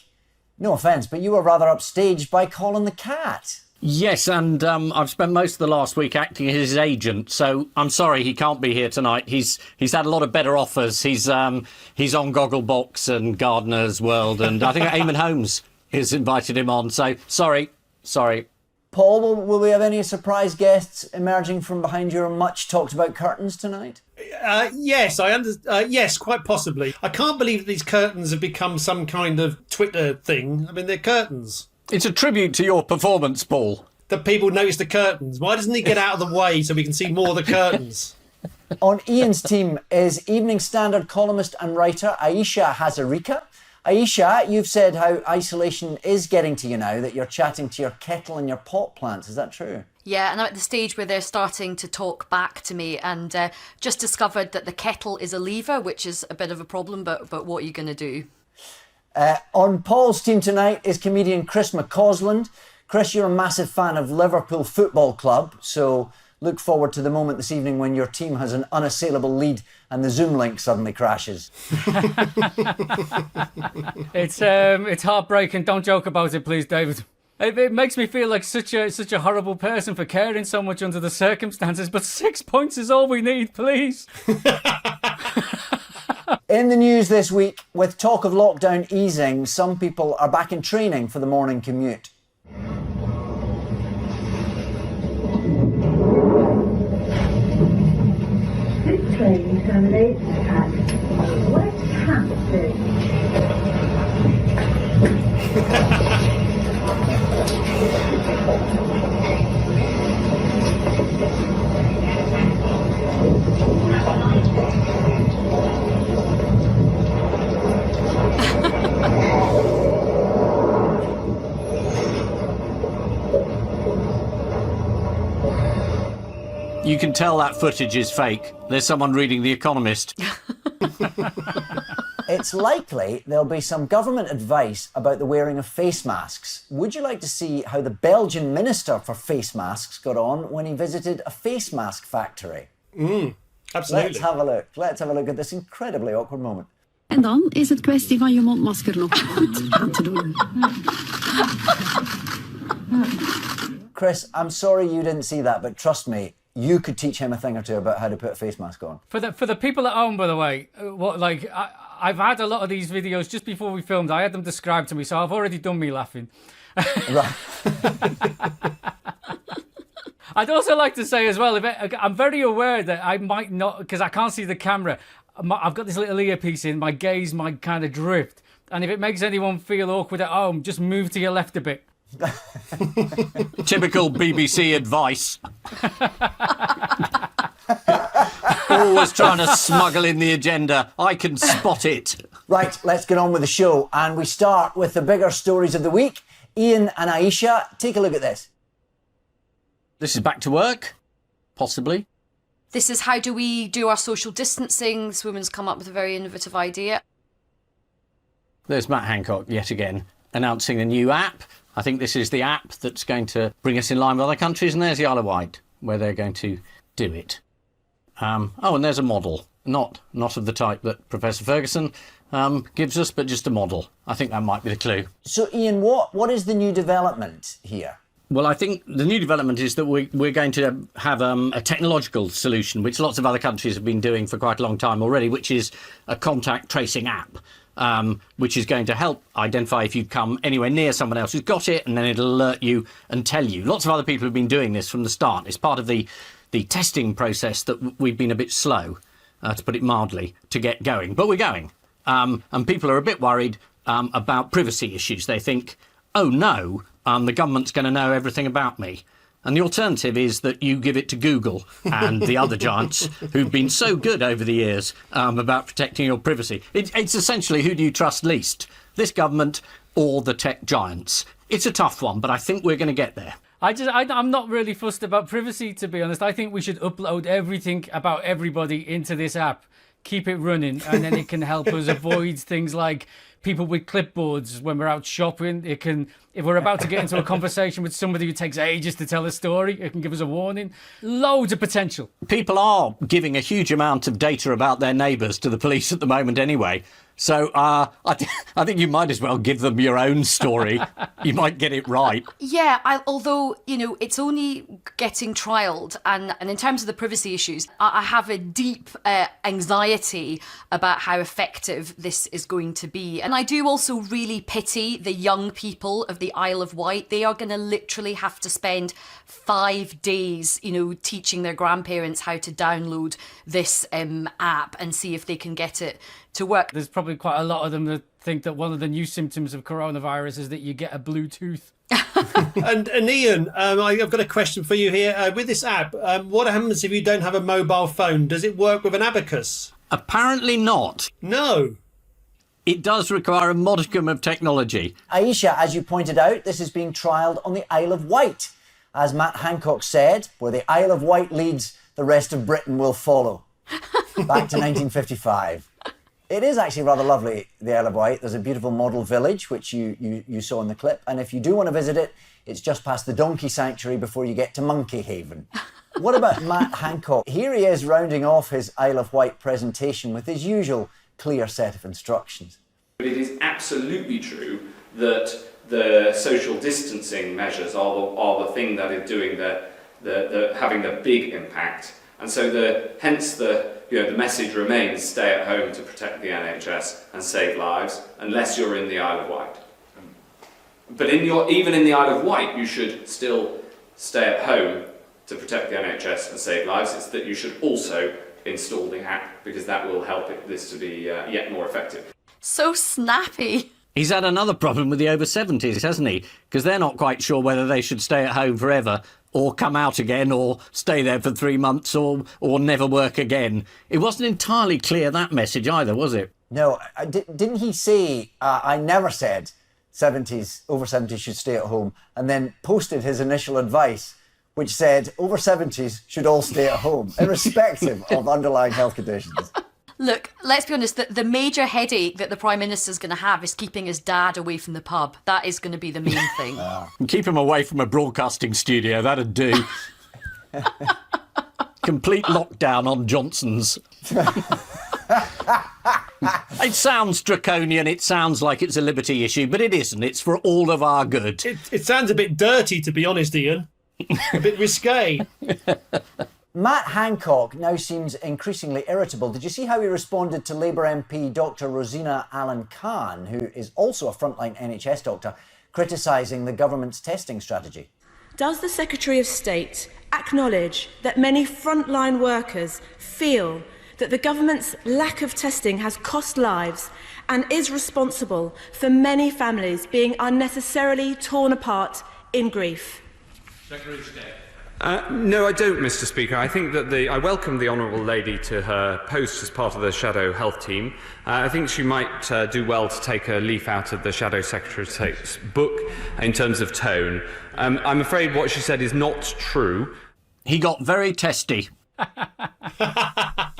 no offence, but you were rather upstaged by Colin the cat. Yes, and I've spent most of the last week acting as his agent, so I'm sorry he can't be here tonight. He's had a lot of better offers. He's on Gogglebox and Gardener's World, and I think Eamon Holmes has invited him on, so sorry. Paul, will we have any surprise guests emerging from behind your much-talked-about curtains tonight? Yes, yes, quite possibly. I can't believe that these curtains have become some kind of Twitter thing. I mean, they're curtains. It's a tribute to your performance, Paul. That people notice the curtains. Why doesn't he get out of the way so we can see more of the curtains? On Ian's team is Evening Standard columnist and writer Aisha Hazarika. Aisha, you've said how isolation is getting to you now, that you're chatting to your kettle and your pot plants. Is that true? Yeah, and I'm at the stage where they're starting to talk back to me, and just discovered that the kettle is a lever, which is a bit of a problem, but what are you going to do? On Paul's team tonight is comedian Chris McCausland. Chris, you're a massive fan of Liverpool Football Club, so look forward to the moment this evening when your team has an unassailable lead and the Zoom link suddenly crashes. It's heartbreaking. Don't joke about it, please, David. It makes me feel like such a horrible person for caring so much under the circumstances, but 6 points is all we need, please. In the news this week, with talk of lockdown easing, some people are back in training for the morning commute. This train terminates at West Hampstead. You can tell that footage is fake. There's someone reading The Economist. It's likely there'll be some government advice about the wearing of face masks. Would you like to see how the Belgian Minister for Face Masks got on when he visited a face mask factory? Absolutely. Let's have a look. Let's have a look at this incredibly awkward moment. En dan is het kwestie van je mondmasker nog goed aan te doen. Chris, I'm sorry you didn't see that, but trust me, you could teach him a thing or two about how to put a face mask on. For the people at home, by the way, I've had a lot of these videos just before we filmed. I had them described to me, so I've already done me laughing. Right. I'd also like to say as well, I'm very aware that I might not, because I can't see the camera, I've got this little earpiece in, my gaze might kind of drift. And if it makes anyone feel awkward at home, just move to your left a bit. Typical BBC advice. Always trying to smuggle in the agenda. I can spot it. Right, let's get on with the show. And we start with the bigger stories of the week. Ian and Aisha, take a look at this. This is back to work, possibly. This is how do we do our social distancing. This woman's come up with a very innovative idea. There's Matt Hancock yet again announcing a new app. I think this is the app that's going to bring us in line with other countries, and there's the Isle of Wight, where they're going to do it. And there's a model, not of the type that Professor Ferguson gives us, but just a model. I think that might be the clue. So, Ian, what is the new development here? Well, I think the new development is that we're going to have a technological solution, which lots of other countries have been doing for quite a long time already, which is a contact tracing app. Which is going to help identify if you come anywhere near someone else who's got it, and then it'll alert you and tell you. Lots of other people have been doing this from the start. It's part of the testing process that we've been a bit slow, to put it mildly, to get going. But we're going. And people are a bit worried about privacy issues. They think, oh no, the government's going to know everything about me. And the alternative is that you give it to Google and the other giants who've been so good over the years about protecting your privacy. It's essentially, who do you trust least? This government or the tech giants? It's a tough one, but I think we're going to get there. I'm not really fussed about privacy, to be honest. I think we should upload everything about everybody into this app, keep it running, and then it can help us avoid things like people with clipboards when we're out shopping. It can, if we're about to get into a conversation with somebody who takes ages to tell a story, it can give us a warning. Loads of potential. People are giving a huge amount of data about their neighbours to the police at the moment anyway. So I think you might as well give them your own story. You might get it right. Yeah, although, it's only getting trialled. And in terms of the privacy issues, I have a deep anxiety about how effective this is going to be. And I do also really pity the young people of the Isle of Wight. They are going to literally have to spend 5 days, teaching their grandparents how to download this app and see if they can get it to work. There's probably quite a lot of them that think that one of the new symptoms of coronavirus is that you get a Bluetooth. and Ian, I've got a question for you here. With this app, what happens if you don't have a mobile phone? Does it work with an abacus? Apparently not. No. It does require a modicum of technology. Aisha, as you pointed out, this is being trialled on the Isle of Wight. As Matt Hancock said, where the Isle of Wight leads, the rest of Britain will follow. Back to 1955. It is actually rather lovely, the Isle of Wight. There's a beautiful model village, which you saw in the clip. And if you do want to visit it, it's just past the Donkey Sanctuary before you get to Monkey Haven. What about Matt Hancock? Here he is rounding off his Isle of Wight presentation with his usual clear set of instructions. But it is absolutely true that the social distancing measures are the thing that is doing the having the big impact. And so hence the the message remains stay at home to protect the NHS and save lives, unless you're in the Isle of Wight. But even in the Isle of Wight, you should still stay at home to protect the NHS and save lives. It's that you should also install the app, because that will help this to be yet more effective. So snappy. He's had another problem with the over 70s, hasn't he? Because they're not quite sure whether they should stay at home forever or come out again or stay there for 3 months or never work again. It wasn't entirely clear, that message either, was it? No, didn't he say, I never said over 70s should stay at home, and then posted his initial advice, which said over 70s should all stay at home, irrespective of underlying health conditions. Look, let's be honest, the major headache that the Prime Minister's going to have is keeping his dad away from the pub. That is going to be the main thing. Keep him away from a broadcasting studio, that'd do. Complete lockdown on Johnson's. It sounds draconian, it sounds like it's a liberty issue, but it isn't. It's for all of our good. It sounds a bit dirty, to be honest, Ian. A bit risque. Matt Hancock now seems increasingly irritable. Did you see how he responded to Labour MP Dr Rosina Allen-Khan, who is also a frontline NHS doctor, criticising the government's testing strategy? Does the Secretary of State acknowledge that many frontline workers feel that the government's lack of testing has cost lives and is responsible for many families being unnecessarily torn apart in grief? Secretary of State. No, I don't, Mr. Speaker. I think that I welcome the Honourable Lady to her post as part of the Shadow Health Team. I think she might do well to take a leaf out of the Shadow Secretary of State's book in terms of tone. I'm afraid what she said is not true. He got very testy.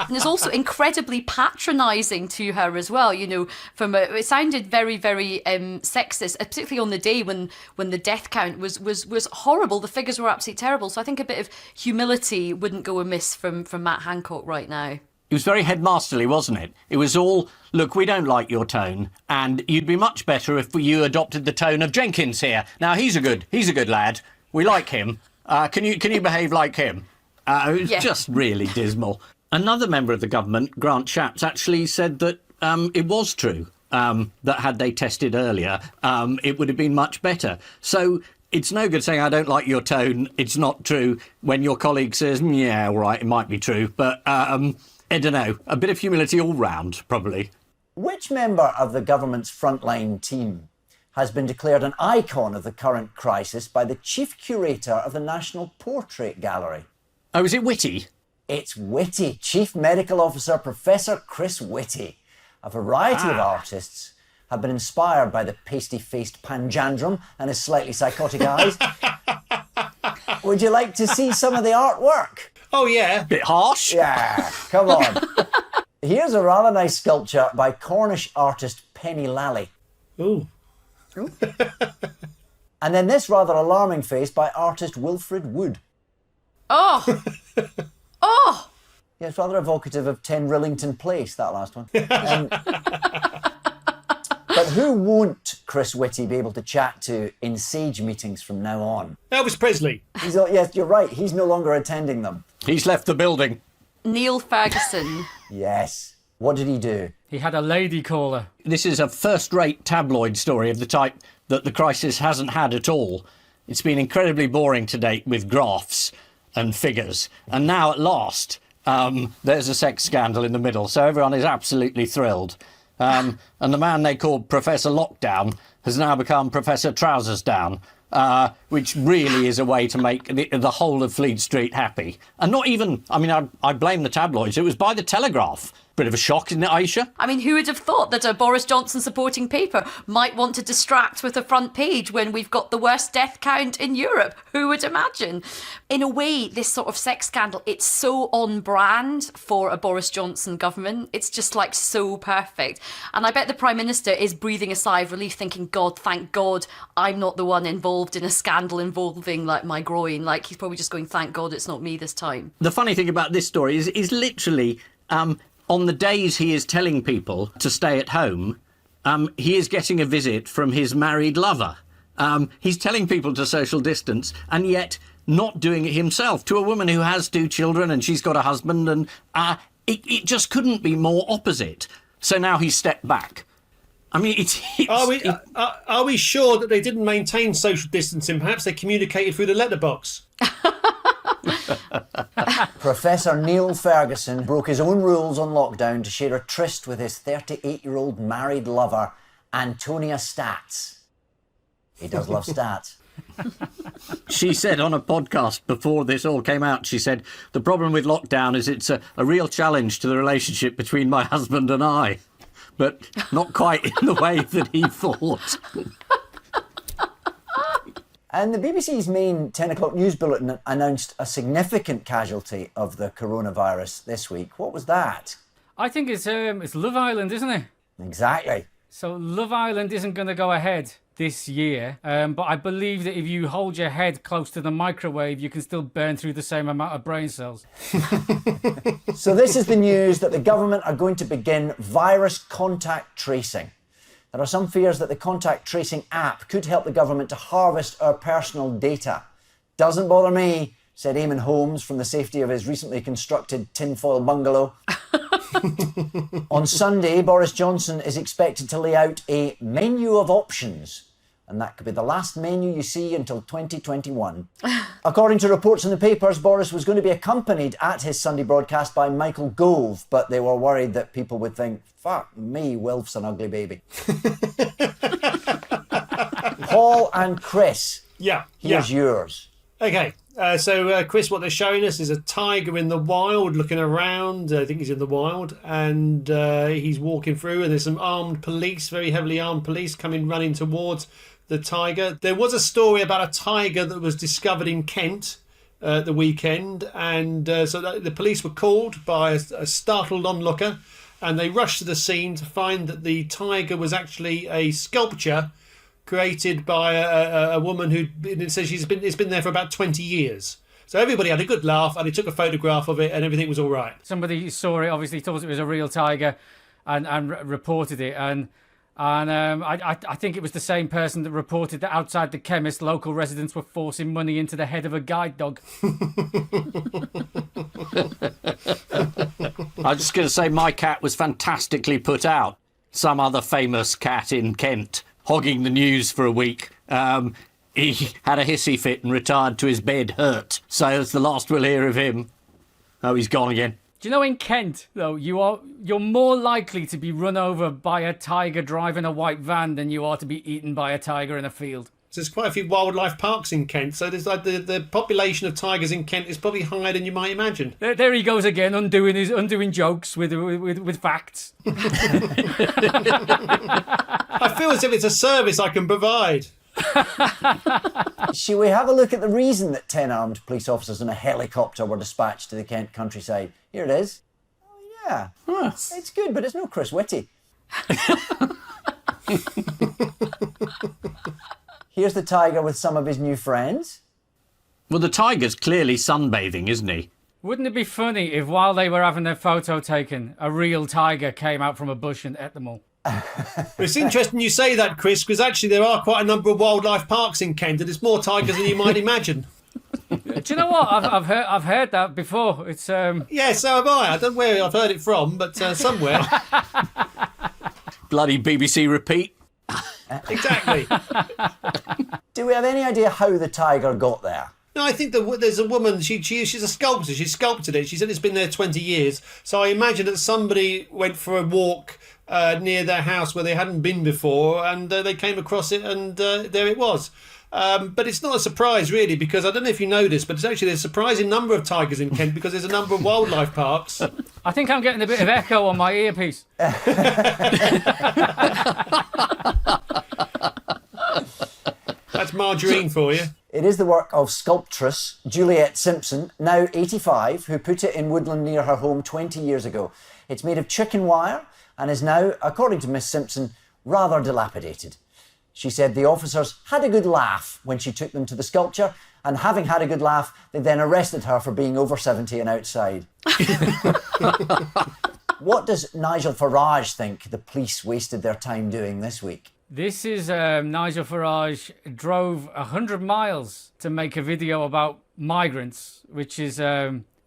And it's also incredibly patronising to her as well, it sounded very, very sexist, particularly on the day when the death count was horrible. The figures were absolutely terrible. So I think a bit of humility wouldn't go amiss from Matt Hancock right now. It was very headmasterly, wasn't it? It was all, look, we don't like your tone, and you'd be much better if you adopted the tone of Jenkins here. Now, he's a good lad. We like him. Can you behave like him? It was just really dismal. Another member of the government, Grant Shapps, actually said that it was true, that had they tested earlier, it would have been much better. So it's no good saying, I don't like your tone, it's not true, when your colleague says, yeah, all right, it might be true. But, I don't know, a bit of humility all round, probably. Which member of the government's frontline team has been declared an icon of the current crisis by the chief curator of the National Portrait Gallery? Oh, is it Whitty? It's Whitty, Chief Medical Officer Professor Chris Whitty. A variety of artists have been inspired by the pasty-faced panjandrum and his slightly psychotic eyes. Would you like to see some of the artwork? Oh, yeah. Bit harsh. Yeah, come on. Here's a rather nice sculpture by Cornish artist Penny Lally. Ooh. And then this rather alarming face by artist Wilfred Wood. Oh! Oh! Yeah, it's rather evocative of 10 Rillington Place, that last one. But who won't Chris Whitty be able to chat to in SAGE meetings from now on? Elvis Presley. Yes, you're right. He's no longer attending them. He's left the building. Neil Ferguson. Yes. What did he do? He had a lady caller. This is a first-rate tabloid story of the type that the crisis hasn't had at all. It's been incredibly boring to date with graphs and figures. And now, at last, there's a sex scandal in the middle, so everyone is absolutely thrilled. And the man they called Professor Lockdown has now become Professor Trousers Down, which really is a way to make the whole of Fleet Street happy. And not even, I blame the tabloids, it was by the Telegraph. Bit of a shock, isn't it, Aisha? I mean, who would have thought that a Boris Johnson supporting paper might want to distract with a front page when we've got the worst death count in Europe? Who would imagine? In a way, this sort of sex scandal, it's so on brand for a Boris Johnson government. It's just like so perfect. And I bet the Prime Minister is breathing a sigh of relief thinking, God, thank God I'm not the one involved in a scandal involving like my groin. Like he's probably just going, thank God it's not me this time. The funny thing about this story is literally... on the days he is telling people to stay at home, he is getting a visit from his married lover. He's telling people to social distance and yet not doing it himself to a woman who has 2 children and she's got a husband. And It just couldn't be more opposite. So now he's stepped back. I mean, Are we sure that they didn't maintain social distancing? Perhaps they communicated through the letterbox. Professor Neil Ferguson broke his own rules on lockdown to share a tryst with his 38-year-old married lover, Antonia Stats. He does love stats. She said on a podcast before this all came out, she said, the problem with lockdown is it's a real challenge to the relationship between my husband and I, but not quite in the way that he thought. And the BBC's main 10 o'clock news bulletin announced a significant casualty of the coronavirus this week. What was that? I think it's Love Island, isn't it? Exactly. So Love Island isn't going to go ahead this year, but I believe that if you hold your head close to the microwave, you can still burn through the same amount of brain cells. So this is the news that the government are going to begin virus contact tracing. There are some fears that the contact tracing app could help the government to harvest our personal data. Doesn't bother me, said Eamon Holmes from the safety of his recently constructed tinfoil bungalow. On Sunday, Boris Johnson is expected to lay out a menu of options, and that could be the last menu you see until 2021. According to reports in the papers, Boris was going to be accompanied at his Sunday broadcast by Michael Gove, but they were worried that people would think, fuck me, Wilf's an ugly baby. Paul and Chris, here's yours. Okay, so Chris, what they're showing us is a tiger in the wild looking around. I think he's in the wild, and he's walking through, and there's some armed police, very heavily armed police, running towards the tiger. There was a story about a tiger that was discovered in Kent the weekend, and so the police were called by a startled onlooker, and they rushed to the scene to find that the tiger was actually a sculpture created by a woman who says it's been there for about 20 years. So everybody had a good laugh, and he took a photograph of it, and everything was all right. Somebody saw it, obviously thought it was a real tiger, and reported it. And I think it was the same person that reported that outside the chemist, local residents were forcing money into the head of a guide dog. I was just going to say my cat was fantastically put out. Some other famous cat in Kent hogging the news for a week. He had a hissy fit and retired to his bed hurt. So that's the last we'll hear of him. Oh, he's gone again. Do you know in Kent, though, you're more likely to be run over by a tiger driving a white van than you are to be eaten by a tiger in a field? So there's quite a few wildlife parks in Kent, so there's like the population of tigers in Kent is probably higher than you might imagine. There he goes again, undoing jokes with facts. I feel as if it's a service I can provide. Shall we have a look at the reason that 10 armed police officers in a helicopter were dispatched to the Kent countryside? Here it is. Oh, yeah. Yes. It's good, but it's no Chris Whitty. Here's the tiger with some of his new friends. Well, the tiger's clearly sunbathing, isn't he? Wouldn't it be funny if while they were having their photo taken, a real tiger came out from a bush and ate them all? It's interesting you say that, Chris, because actually there are quite a number of wildlife parks in Kent, and there's more tigers than you might imagine. Do you know what? I've heard that before. It's Yeah, so have I. I don't know where I've heard it from, but somewhere. Bloody BBC repeat. Exactly. Do we have any idea how the tiger got there? No, I think there's a woman, she's a sculptor, she sculpted it. She said it's been there 20 years. So I imagine that somebody went for a walk near their house where they hadn't been before, and they came across it, and there it was. But it's not a surprise, really, because I don't know if you know this, but it's actually there's a surprising number of tigers in Kent because there's a number of wildlife parks. I think I'm getting a bit of echo on my earpiece. That's margarine for you. It is the work of sculptress Juliet Simpson, now 85, who put it in woodland near her home 20 years ago. It's made of chicken wire and is now, according to Miss Simpson, rather dilapidated. She said the officers had a good laugh when she took them to the sculpture, and having had a good laugh, they then arrested her for being over 70 and outside. What does Nigel Farage think the police wasted their time doing this week? This is Nigel Farage drove 100 miles to make a video about migrants, which is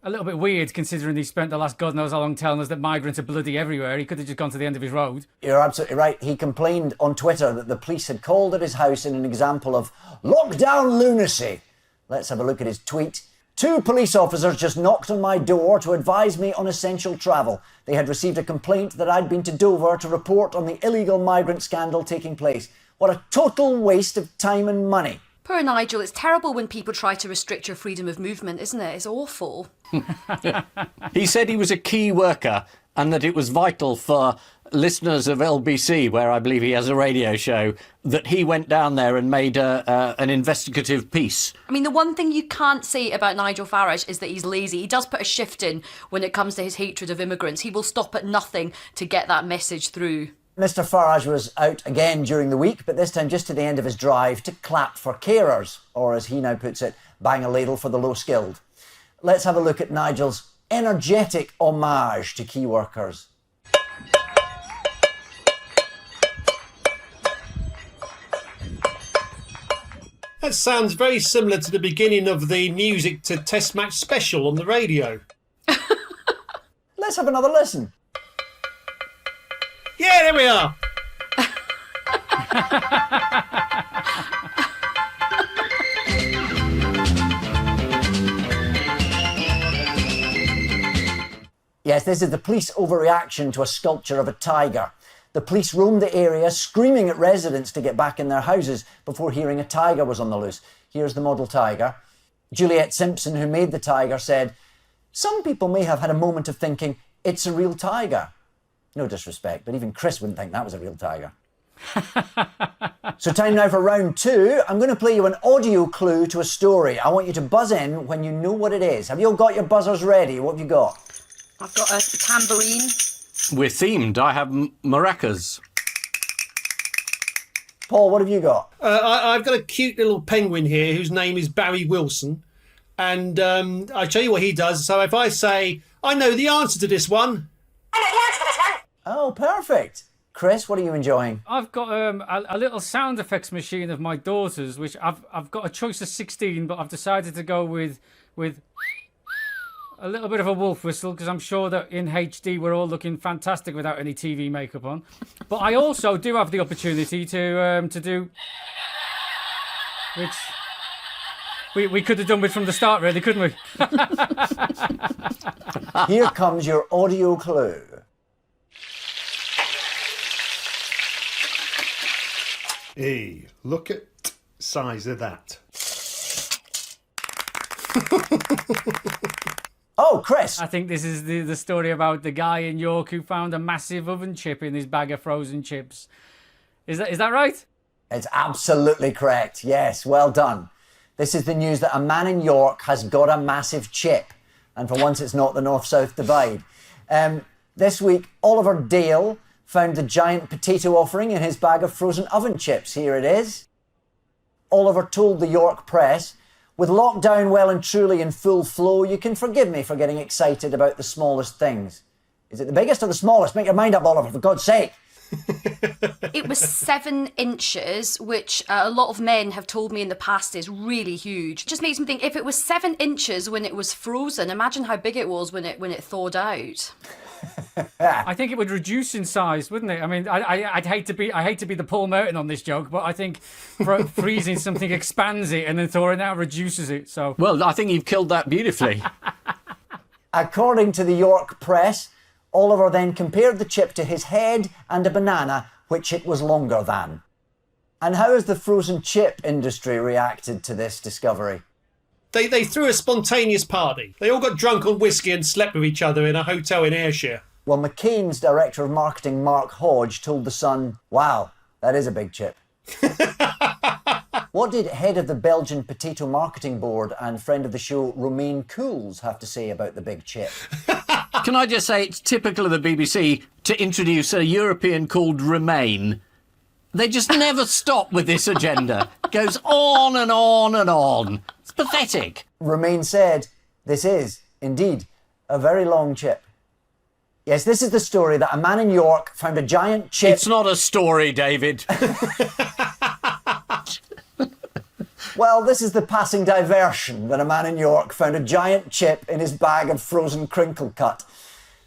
a little bit weird considering he spent the last God knows how long telling us that migrants are bloody everywhere. He could have just gone to the end of his road. You're absolutely right. He complained on Twitter that the police had called at his house in an example of lockdown lunacy. Let's have a look at his tweet. 2 police officers just knocked on my door to advise me on essential travel. They had received a complaint that I'd been to Dover to report on the illegal migrant scandal taking place. What a total waste of time and money. Poor Nigel, it's terrible when people try to restrict your freedom of movement, isn't it? It's awful. He said he was a key worker and that it was vital for listeners of LBC, where I believe he has a radio show, that he went down there and made an investigative piece. I mean, the one thing you can't say about Nigel Farage is that he's lazy. He does put a shift in when it comes to his hatred of immigrants. He will stop at nothing to get that message through. Mr Farage was out again during the week, but this time just to the end of his drive to clap for carers, or as he now puts it, bang a ladle for the low-skilled. Let's have a look at Nigel's energetic homage to key workers. That sounds very similar to the beginning of the music to Test Match special on the radio. Let's have another listen. Yeah, there we are. Yes, this is the police overreaction to a sculpture of a tiger. The police roamed the area, screaming at residents to get back in their houses before hearing a tiger was on the loose. Here's the model tiger. Juliet Simpson, who made the tiger, said, "Some people may have had a moment of thinking, it's a real tiger." No disrespect, but even Chris wouldn't think that was a real tiger. So time now for round 2. I'm going to play you an audio clue to a story. I want you to buzz in when you know what it is. Have you all got your buzzers ready? What have you got? I've got a tambourine. We're themed. I have maracas. Paul, what have you got? I've got a cute little penguin here whose name is Barry Wilson. And I'll tell you what he does. So if I say, I know the answer to this one. Oh, perfect. Chris, what are you enjoying? I've got a little sound effects machine of my daughter's, which I've got a choice of 16, but I've decided to go with a little bit of a wolf whistle, because I'm sure that in HD we're all looking fantastic without any TV makeup on. But I also do have the opportunity to do, which we could have done with from the start, really, couldn't we? Here comes your audio clue. Hey, look at size of that. Oh, Chris! I think this is the story about the guy in York who found a massive oven chip in his bag of frozen chips. Is that right? It's absolutely correct. Yes, well done. This is the news that a man in York has got a massive chip. And for once, it's not the North-South divide. This week, Oliver Dale found the giant potato offering in his bag of frozen oven chips. Here it is. Oliver told the York Press, "With lockdown well and truly in full flow, you can forgive me for getting excited about the smallest things." Is it the biggest or the smallest? Make your mind up, Oliver, for God's sake. It was 7 inches, which a lot of men have told me in the past is really huge. It just makes me think, if it was 7 inches when it was frozen, imagine how big it was when it thawed out. I think it would reduce in size, wouldn't it? I mean, I hate to be the Paul Merton on this joke, but I think freezing something expands it and then thawing out reduces it. So, well, I think you've killed that beautifully. According to the York Press, Oliver then compared the chip to his head and a banana, which it was longer than. And how has the frozen chip industry reacted to this discovery? They threw a spontaneous party. They all got drunk on whiskey and slept with each other in a hotel in Ayrshire. Well, McCain's director of marketing, Mark Hodge, told The Sun, "Wow, that is a big chip." What did head of the Belgian Potato Marketing Board and friend of the show, Romain Cools, have to say about the big chip? Can I just say it's typical of the BBC to introduce a European called Remain. They just never stop with this agenda. It goes on and on and on. It's pathetic. Romain said, "This is, indeed, a very long chip." Yes, this is the story that a man in York found a giant chip... It's not a story, David. Well, this is the passing diversion that a man in York found a giant chip in his bag of frozen crinkle cut.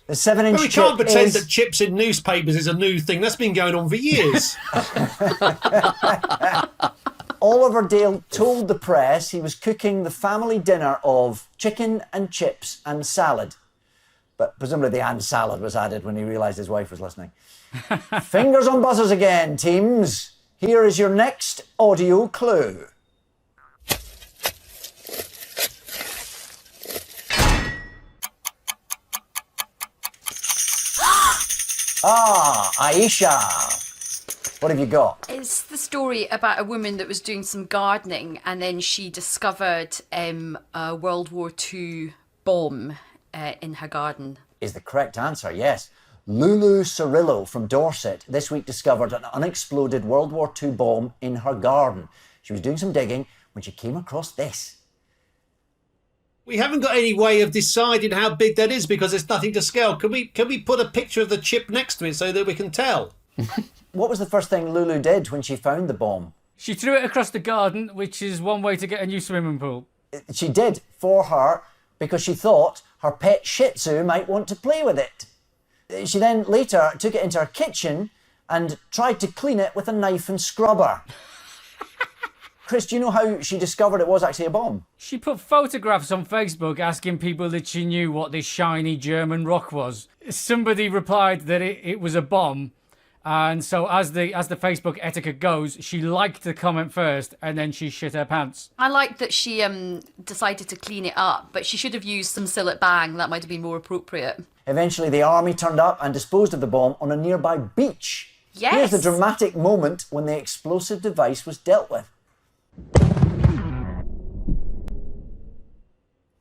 The 7-inch We chip can't pretend is... that chips in newspapers is a new thing. That's been going on for years. Oliver Dale told the press he was cooking the family dinner of chicken and chips and salad. But presumably the and salad was added when he realised his wife was listening. Fingers on buzzers again, teams. Here is your next audio clue. Aisha. What have you got? It's the story about a woman that was doing some gardening and then she discovered a World War II bomb in her garden. Is the correct answer, yes. Lulu Cirillo from Dorset this week discovered an unexploded World War II bomb in her garden. She was doing some digging when she came across this. We haven't got any way of deciding how big that is because there's nothing to scale. Can we put a picture of the chip next to it so that we can tell? What was the first thing Lulu did when she found the bomb? She threw it across the garden, which is one way to get a new swimming pool. She did, for her, because she thought her pet Shih Tzu might want to play with it. She then later took it into her kitchen and tried to clean it with a knife and scrubber. Chris, do you know how she discovered it was actually a bomb? She put photographs on Facebook asking people that she knew what this shiny German rock was. Somebody replied that it was a bomb. And so as the Facebook etiquette goes, she liked the comment first and then she shit her pants. I like that she decided to clean it up, but she should have used some Sillet Bang. That might have been more appropriate. Eventually, the army turned up and disposed of the bomb on a nearby beach. Yes. Here's the dramatic moment when the explosive device was dealt with.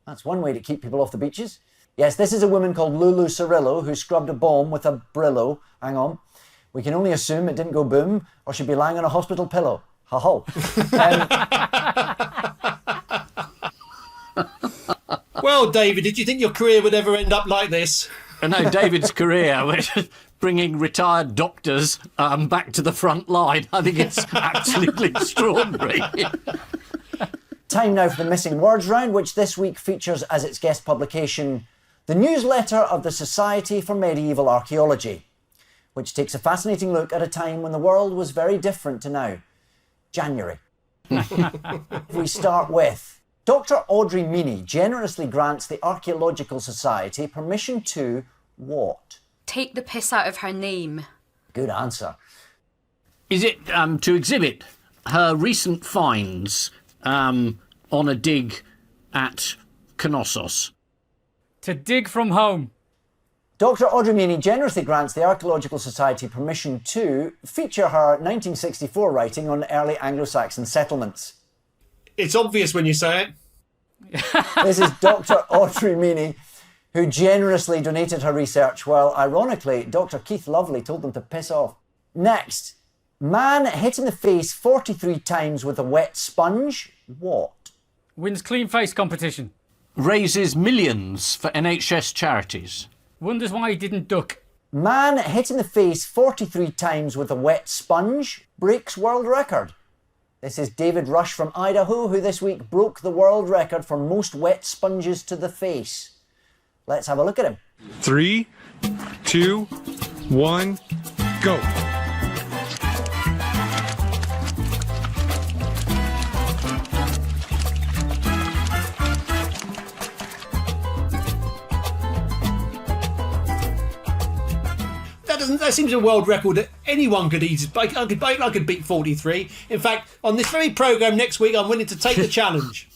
That's one way to keep people off the beaches. Yes, this is a woman called Lulu Cirillo who scrubbed a bomb with a Brillo. Hang on. We can only assume it didn't go boom or she'd be lying on a hospital pillow. Ha-ho. Well, David, did you think your career would ever end up like this? No, David's career, which is bringing retired doctors back to the front line. I think it's absolutely extraordinary. Time now for the Missing Words round, which this week features as its guest publication the newsletter of the Society for Medieval Archaeology, which takes a fascinating look at a time when the world was very different to now. January. We start with Dr. Audrey Meany generously grants the Archaeological Society permission to what? Take the piss out of her name. Good answer. Is it to exhibit her recent finds on a dig at Knossos? To dig from home. Dr. Audrey Meany generously grants the Archaeological Society permission to feature her 1964 writing on early Anglo-Saxon settlements. It's obvious when you say it. This is Dr. Audrey Meany, who generously donated her research, while ironically, Dr. Keith Lovely told them to piss off. Next, man hit in the face 43 times with a wet sponge. What? Wins clean face competition. Raises millions for NHS charities. Wonders why he didn't duck. Man hit in the face 43 times with a wet sponge breaks world record. This is David Rush from Idaho, who this week broke the world record for most wet sponges to the face. Let's have a look at him. 3, 2, 1, go. That seems a world record that anyone could eat. I could beat 43. In fact, on this very programme next week, I'm willing to take the challenge.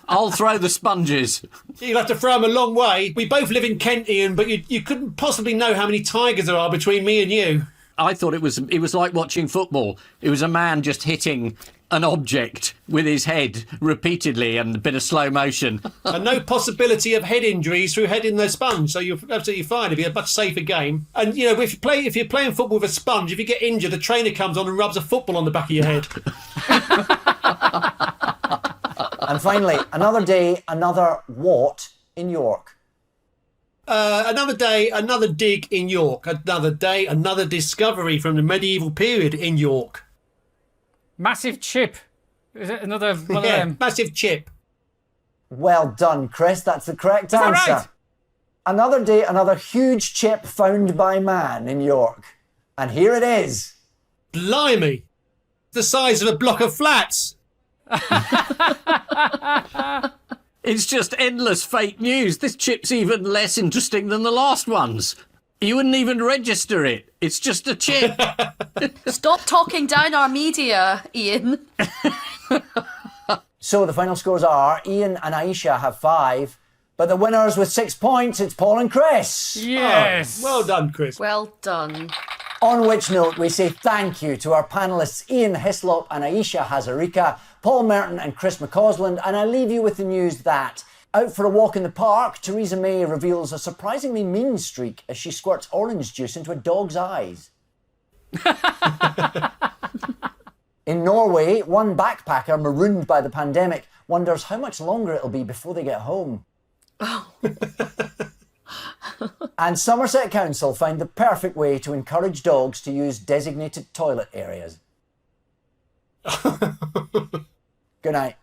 I'll throw the sponges. You'll have to throw them a long way. We both live in Kent, Ian, but you couldn't possibly know how many tigers there are between me and you. I thought it was like watching football. It was a man just hitting an object with his head repeatedly and a bit of slow motion. And no possibility of head injuries through heading the sponge, so you're absolutely fine. It'd be a much safer game. And you know, if you're playing football with a sponge, if you get injured, the trainer comes on and rubs a football on the back of your head. And finally, another day, another what in York? Another day, another dig in York. Another day, another discovery from the medieval period in York. Massive chip Is it another one of them? Massive chip. Well done, Chris. That's the correct that answer. right? Another day, another huge chip found by man in York. And here it is. Blimey. The size of a block of flats. It's just endless fake news. This chip's even less interesting than the last ones. You wouldn't even register it. It's just a chip. Stop talking down our media, Ian. So the final scores are Ian and Aisha have 5, but the winners with 6 points, it's Paul and Chris. Yes. Oh, well done, Chris. Well done. On which note, we say thank you to our panellists Ian Hislop and Aisha Hazarika, Paul Merton and Chris McCausland, and I leave you with the news that out for a walk in the park, Theresa May reveals a surprisingly mean streak as she squirts orange juice into a dog's eyes. In Norway, one backpacker marooned by the pandemic wonders how much longer it'll be before they get home. And Somerset Council found the perfect way to encourage dogs to use designated toilet areas. Good night.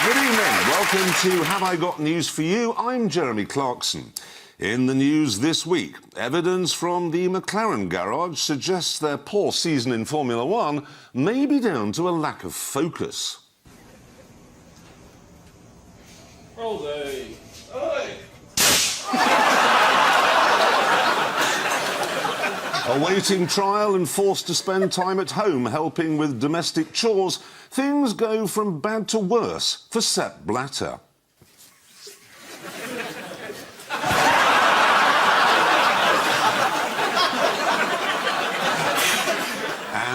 Good evening. Welcome to Have I Got News for You? I'm Jeremy Clarkson. In the news this week, evidence from the McLaren garage suggests their poor season in Formula One may be down to a lack of focus. Rosie. Awaiting trial and forced to spend time at home helping with domestic chores, things go from bad to worse for Sepp Blatter.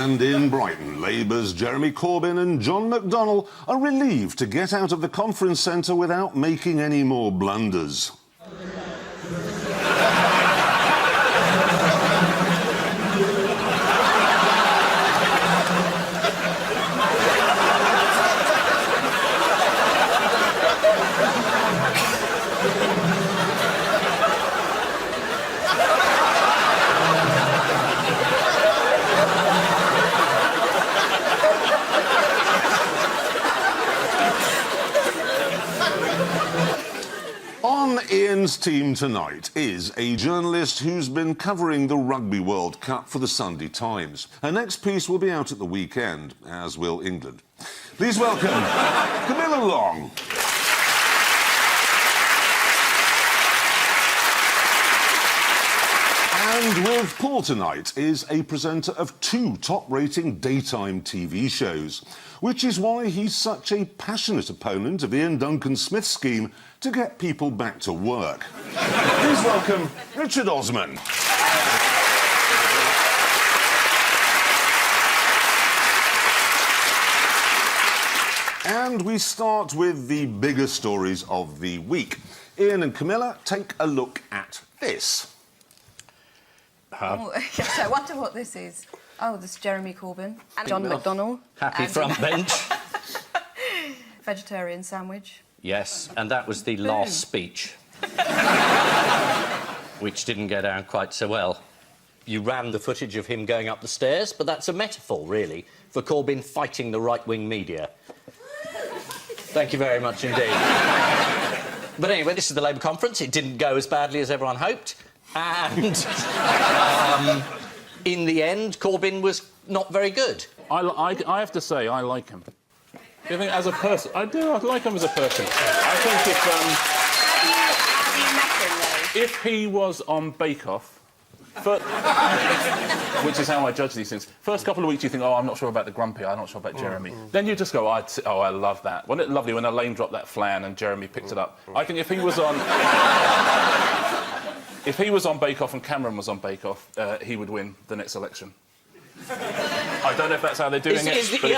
And in Brighton, Labour's Jeremy Corbyn and John McDonnell are relieved to get out of the conference centre without making any more blunders. On Ian's team tonight is a journalist who's been covering the Rugby World Cup for the Sunday Times. Her next piece will be out at the weekend, as will England. Please welcome Camilla Long. And with Paul tonight is a presenter of 2 top-rating daytime TV shows, which is why he's such a passionate opponent of Ian Duncan Smith's scheme to get people back to work. Please welcome Richard Osman. And we start with the bigger stories of the week. Ian and Camilla, take a look at this. Oh, yes, I wonder what this is. Oh, this is Jeremy Corbyn. And John McDonnell. Happy front bench. Vegetarian sandwich. Yes, and that was the last speech. Which didn't go down quite so well. You ran the footage of him going up the stairs, but that's a metaphor, really, for Corbyn fighting the right-wing media. Thank you very much indeed. But anyway, this is the Labour conference. It didn't go as badly as everyone hoped. And in the end, Corbyn was not very good. I have to say, I like him. I think as a person, I do. I like him as a person. I think if he was on Bake Off, which is how I judge these things. First couple of weeks, you think, oh, I'm not sure about the Grumpy, I'm not sure about Jeremy. Then you just go, oh, I love that. Wasn't it lovely when Elaine dropped that flan and Jeremy picked it up? I think if he was on... If he was on Bake Off and Cameron was on Bake Off, he would win the next election. I don't know if that's how they're doing but if they do...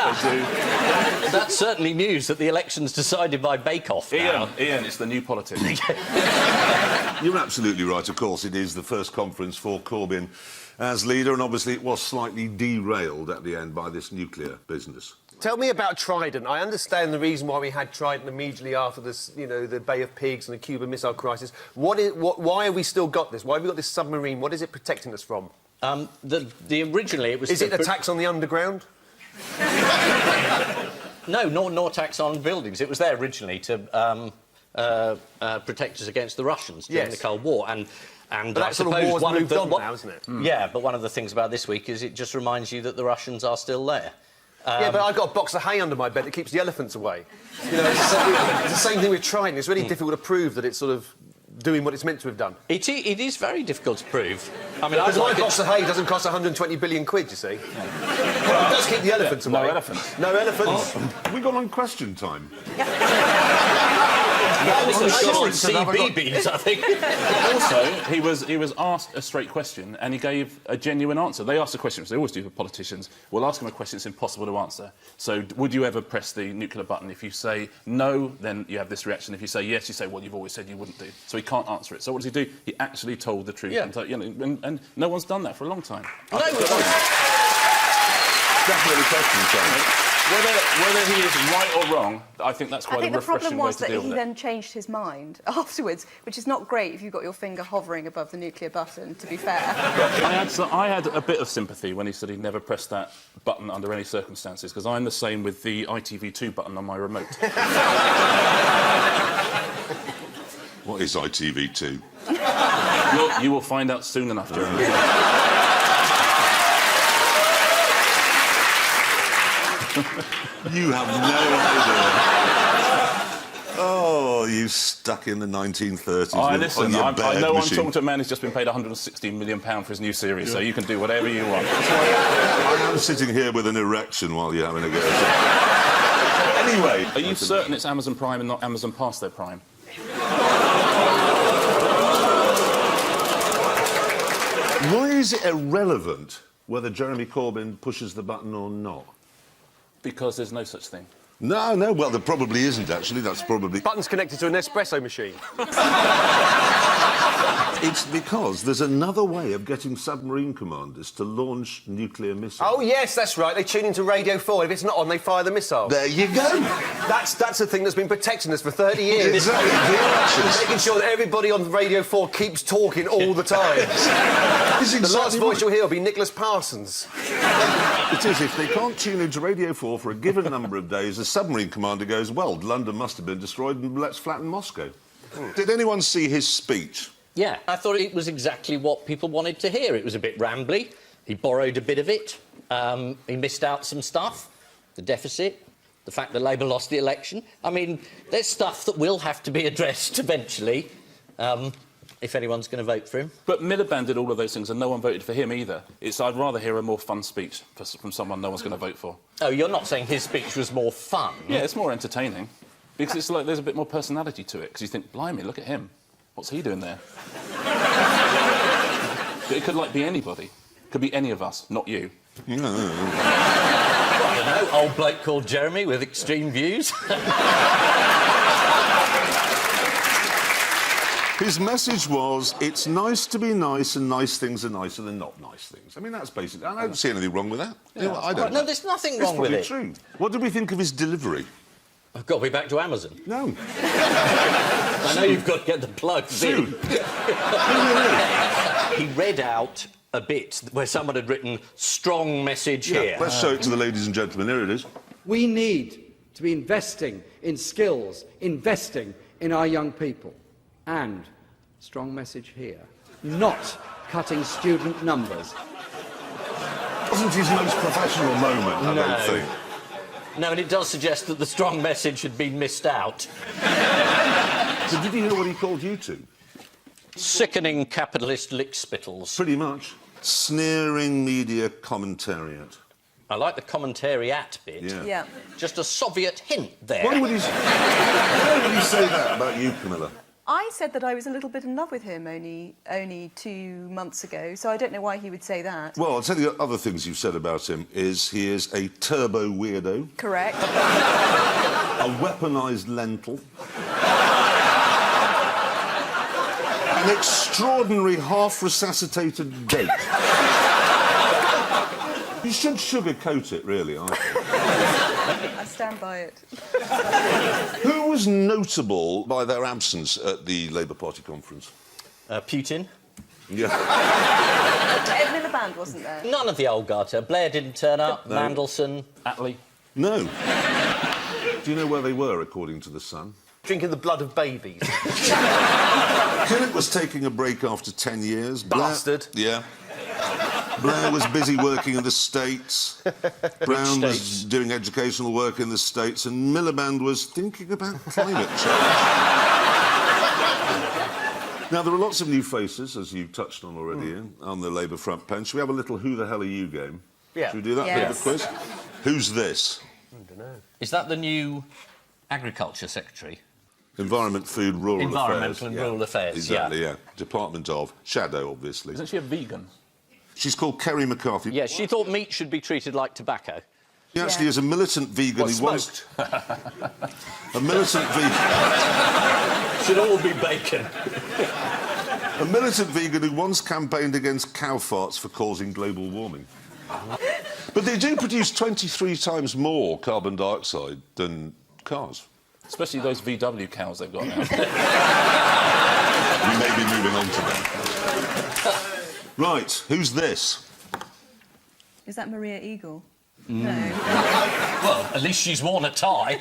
That's certainly news that the election's decided by Bake Off now. Ian, it's the new politics. You're absolutely right, of course. It is the first conference for Corbyn as leader, and obviously it was slightly derailed at the end by this nuclear business. Tell me about Trident. I understand the reason why we had Trident immediately after this, you know, the Bay of Pigs and the Cuban Missile Crisis. Why have we still got this? Why have we got this submarine? What is it protecting us from? Originally it was... Is it attacks on the underground? No, no attacks on buildings. It was there originally to protect us against the Russians during the Cold War. And but that sort of war's moved on now, isn't it? Yeah, but one of the things about this week is it just reminds you that the Russians are still there. Yeah, but I've got a box of hay under my bed that keeps the elephants away. You know, it's the same thing with Trident. It's really difficult to prove that it's sort of doing what it's meant to have done. It is very difficult to prove. I mean, because my box of hay doesn't cost 120 billion quid, you see. Well, it does keep the elephants away. No elephants. No elephants. We got on question time. CBeebies, I think. Also, he was asked a straight question and he gave a genuine answer. They asked a question, which they always do for politicians. We'll ask him a question that's impossible to answer. So, would you ever press the nuclear button? If you say no, then you have this reaction. If you say yes, you say, well, you've always said you wouldn't do. So he can't answer it. So what does he do? He actually told the truth. Yeah. And, you know, and no one's done that for a long time. No, Definitely question time. Whether he is right or wrong, I think that's quite a refreshing way to deal with it. I think the problem was that he then changed his mind afterwards, which is not great if you've got your finger hovering above the nuclear button, to be fair. I had a bit of sympathy when he said he'd never press that button under any circumstances, because I'm the same with the ITV2 button on my remote. What is ITV2? You will find out soon enough, Jeremy. You have no idea. Oh, you stuck in the 1930s. Listen, I know I'm talking to a man who's just been paid £160 million for his new series, so you can do whatever you want. I am sitting here with an erection while you're having a go. Anyway... Are you certain it's Amazon Prime and not Amazon past their prime? Why is it irrelevant whether Jeremy Corbyn pushes the button or not? Because there's no such thing. No, well, there probably isn't, actually. That's probably... Button's connected to an espresso machine. It's because there's another way of getting submarine commanders to launch nuclear missiles. Oh, yes, that's right. They tune into Radio 4. If it's not on, they fire the missile. There you go. That's the thing that's been protecting us for 30 years. Exactly. Making sure that everybody on Radio 4 keeps talking all the time. The last voice you'll hear will be Nicholas Parsons. It is. If they can't tune into Radio 4 for a given number of days, the submarine commander goes, well, London must have been destroyed and let's flatten Moscow. Did anyone see his speech? Yeah, I thought it was exactly what people wanted to hear. It was a bit rambly. He borrowed a bit of it. He missed out some stuff. The deficit, the fact that Labour lost the election. I mean, there's stuff that will have to be addressed eventually, if anyone's going to vote for him. But Miliband did all of those things and no one voted for him either. I'd rather hear a more fun speech from someone no one's going to vote for. Oh, you're not saying his speech was more fun? Yeah, it's more entertaining. Because it's like there's a bit more personality to it. Because you think, blimey, look at him. What's he doing there? But it could, be anybody. It could be any of us, not you. I don't know, old bloke called Jeremy with extreme views. His message was, it's nice to be nice and nice things are nicer than not nice things. I mean, that's basically... I don't see anything wrong with that. Yeah, I don't. No, there's nothing wrong with it. It's probably true. What did we think of his delivery? I've got to be back to Amazon. No. I know you've got to get the plugs in. He read out a bit where someone had written, strong message here. Let's show it to the ladies and gentlemen. Here it is. We need to be investing in skills, investing in our young people. And, strong message here, not cutting student numbers. Wasn't his most professional moment, I don't think. No, and it does suggest that the strong message had been missed out. So did you hear what he called you to? Sickening capitalist lickspittles. Pretty much. Sneering media commentariat. I like the commentariat bit. Yeah. Just a Soviet hint there. Why would he say that about you, Camilla? I said that I was a little bit in love with him only 2 months ago, so I don't know why he would say that. Well, I'll tell you other things you've said about him is he is a turbo weirdo. Correct. A weaponised lentil. An extraordinary half-resuscitated goat. You should sugarcoat it, really, I think. I stand by it. Who was notable by their absence at the Labour Party conference? Putin. Yeah. Ed Miliband wasn't there. None of the old guard. Blair didn't turn up. No. Mandelson. Attlee. No. Do you know where they were, according to The Sun? Drinking the blood of babies. Kinnock was taking a break after 10 years. Bastard. Yeah. Blair was busy working in the States. Brown was doing educational work in the States. And Miliband was thinking about climate change. Now, there are lots of new faces, as you touched on already, on the Labour front bench. Should we have a little Who the Hell Are You game? Yeah. Should we do that? Yes. Bit of a quiz? Who's this? I don't know. Is that the new Agriculture Secretary? Environment, Food, Rural Affairs. Environmental and Rural Affairs, Exactly, yeah. Department of. Shadow, obviously. Isn't she a vegan? She's called Kerry McCarthy. Yeah, she thought meat should be treated like tobacco. He actually is a militant vegan. What, He wants... smoked? A militant vegan... Should all be bacon. A militant vegan who once campaigned against cow farts for causing global warming. But they do produce 23 times more carbon dioxide than cars. Especially those VW cows they've got now. We may be moving on to them. Right, who's this? Is that Maria Eagle? No. Well, at least she's worn a tie.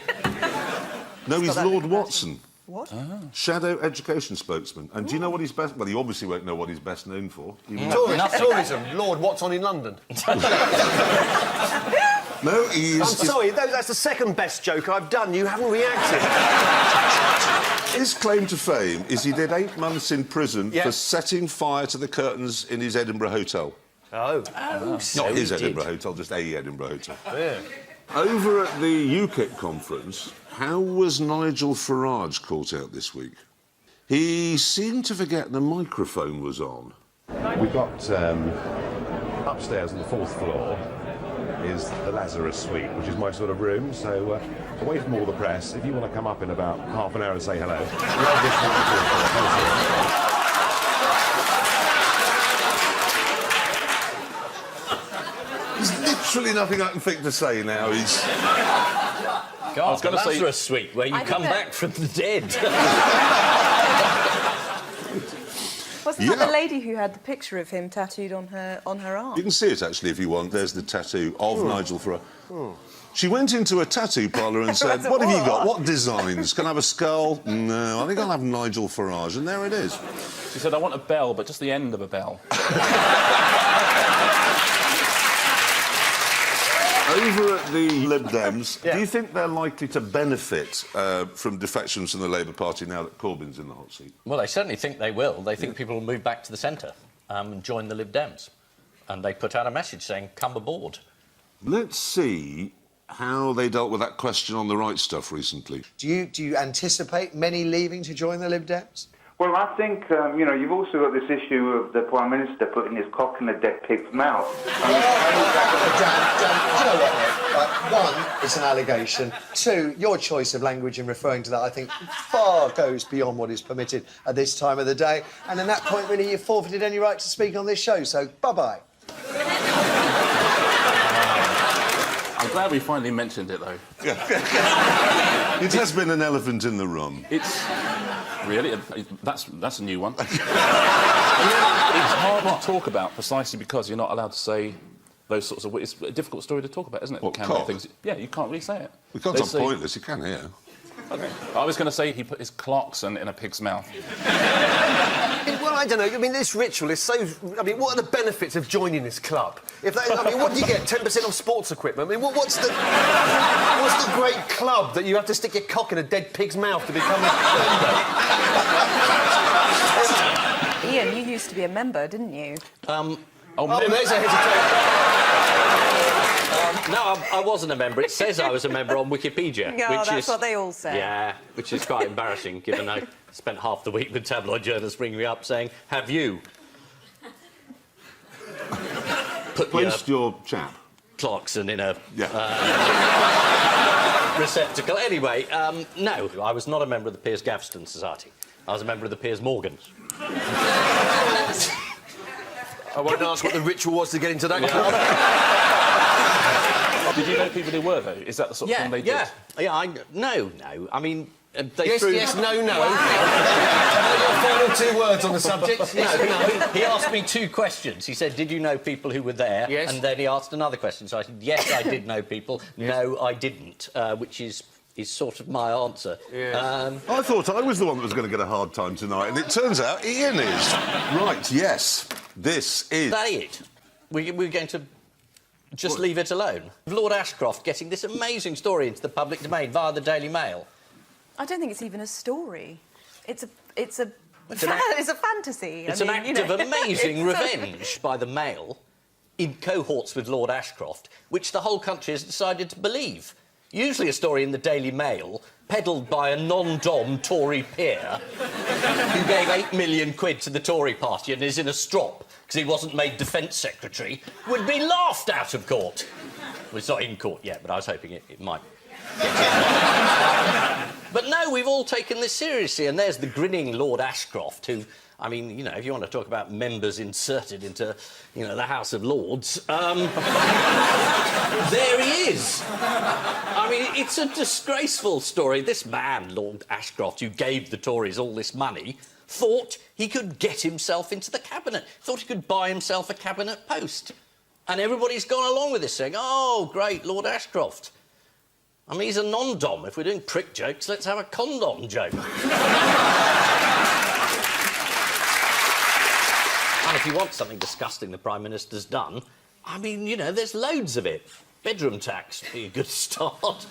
No, he's Lord Watson. What? Shadow education spokesman. And do you know what he's best... Well, you obviously won't know what he's best known for. Tourism. Lord, what's on in London? No, he is... I'm sorry, that's the second best joke I've done. You haven't reacted. His claim to fame is he did 8 months in prison for setting fire to the curtains in his Edinburgh hotel. Oh. Not his Edinburgh hotel, just a Edinburgh hotel. Yeah. Over at the UKIP conference, how was Nigel Farage caught out this week? He seemed to forget the microphone was on. We've got upstairs on the 4th floor is the Lazarus Suite, which is my sort of room. So away from all the press, if you want to come up in about half an hour and say hello. There's literally nothing I can think to say now. He's... God, I was going to say Lazarus Suite, where you come back from the dead. Wasn't that the lady who had the picture of him tattooed on her arm? You can see it, actually, if you want. There's the tattoo of Nigel Farage. She went into a tattoo parlour and said, what have you got? What designs? Can I have a skull? No, I think I'll have Nigel Farage. And there it is. She said, I want a bell, but just the end of a bell. Over at the Lib Dems, do you think they're likely to benefit from defections from the Labour Party now that Corbyn's in the hot seat? Well, they certainly think they will. They think people will move back to the centre and join the Lib Dems. And they put out a message saying, come aboard. Let's see how they dealt with that question on the right stuff recently. Do you anticipate many leaving to join the Lib Dems? Well, I think, you know, you've also got this issue of the Prime Minister putting his cock in a dead pig's mouth. Dan, do you know what? One, it's an allegation. Two, your choice of language in referring to that, I think, far goes beyond what is permitted at this time of the day. And at that point, really, you've forfeited any right to speak on this show, so bye-bye. I'm glad we finally mentioned it, though. It has been an elephant in the room. It's... Really? That's a new one. It's hard to talk about precisely because you're not allowed to say those sorts of... It's a difficult story to talk about, isn't it? What, cock? Things. Yeah, you can't really say it. We can't say pointless, you can here. OK. I was going to say he put his clocks in a pig's mouth. Well, I don't know. I mean, this ritual is so... I mean, what are the benefits of joining this club? If that, I mean, what do you get? 10% off sports equipment? I mean, what's the great club that you have to stick your cock in a dead pig's mouth to become a member? Ian, you used to be a member, didn't you? Oh, there's a hesitation. No, I wasn't a member. It says I was a member on Wikipedia. No, that's what they all say. Yeah, which is quite embarrassing, given I spent half the week with tabloid journalists ringing me up saying, have you? Placed your chap? Clarkson in a receptacle. Anyway, no, I was not a member of the Piers Gaveston Society. I was a member of the Piers Morgans. I won't ask what the ritual was to get into that club. Did you know people who were, though? Is that the sort of thing they did? No. I mean, they Yes, threw... yes, no. Final 2 words on the subject. Yes, no. He asked me 2 questions. He said, did you know people who were there? Yes. And then he asked another question. So I said, yes, I did know people. No, I didn't, which is sort of my answer. I thought I was the one that was going to get a hard time tonight, and it turns out Ian is. Right, yes. This is... Is that it? We're going to just leave it alone? Lord Ashcroft getting this amazing story into the public domain via the Daily Mail. I don't think it's even a story. It's a fantasy. It's an act of amazing revenge by the Mail in cohorts with Lord Ashcroft, which the whole country has decided to believe. Usually a story in the Daily Mail, peddled by a non-dom Tory peer who gave 8 million quid to the Tory party and is in a strop because he wasn't made Defence Secretary, would be laughed out of court. Well, it's not in court yet, but I was hoping it might. But no, we've all taken this seriously, and there's the grinning Lord Ashcroft, who, I mean, you know, if you want to talk about members inserted into, you know, the House of Lords, there he is. I mean, it's a disgraceful story. This man, Lord Ashcroft, who gave the Tories all this money, thought he could get himself into the cabinet, thought he could buy himself a cabinet post. And everybody's gone along with this, saying, oh, great, Lord Ashcroft. I mean, he's a non-dom. If we're doing prick jokes, let's have a condom joke. And if you want something disgusting the Prime Minister's done, I mean, you know, there's loads of it. Bedroom tax would be a good start.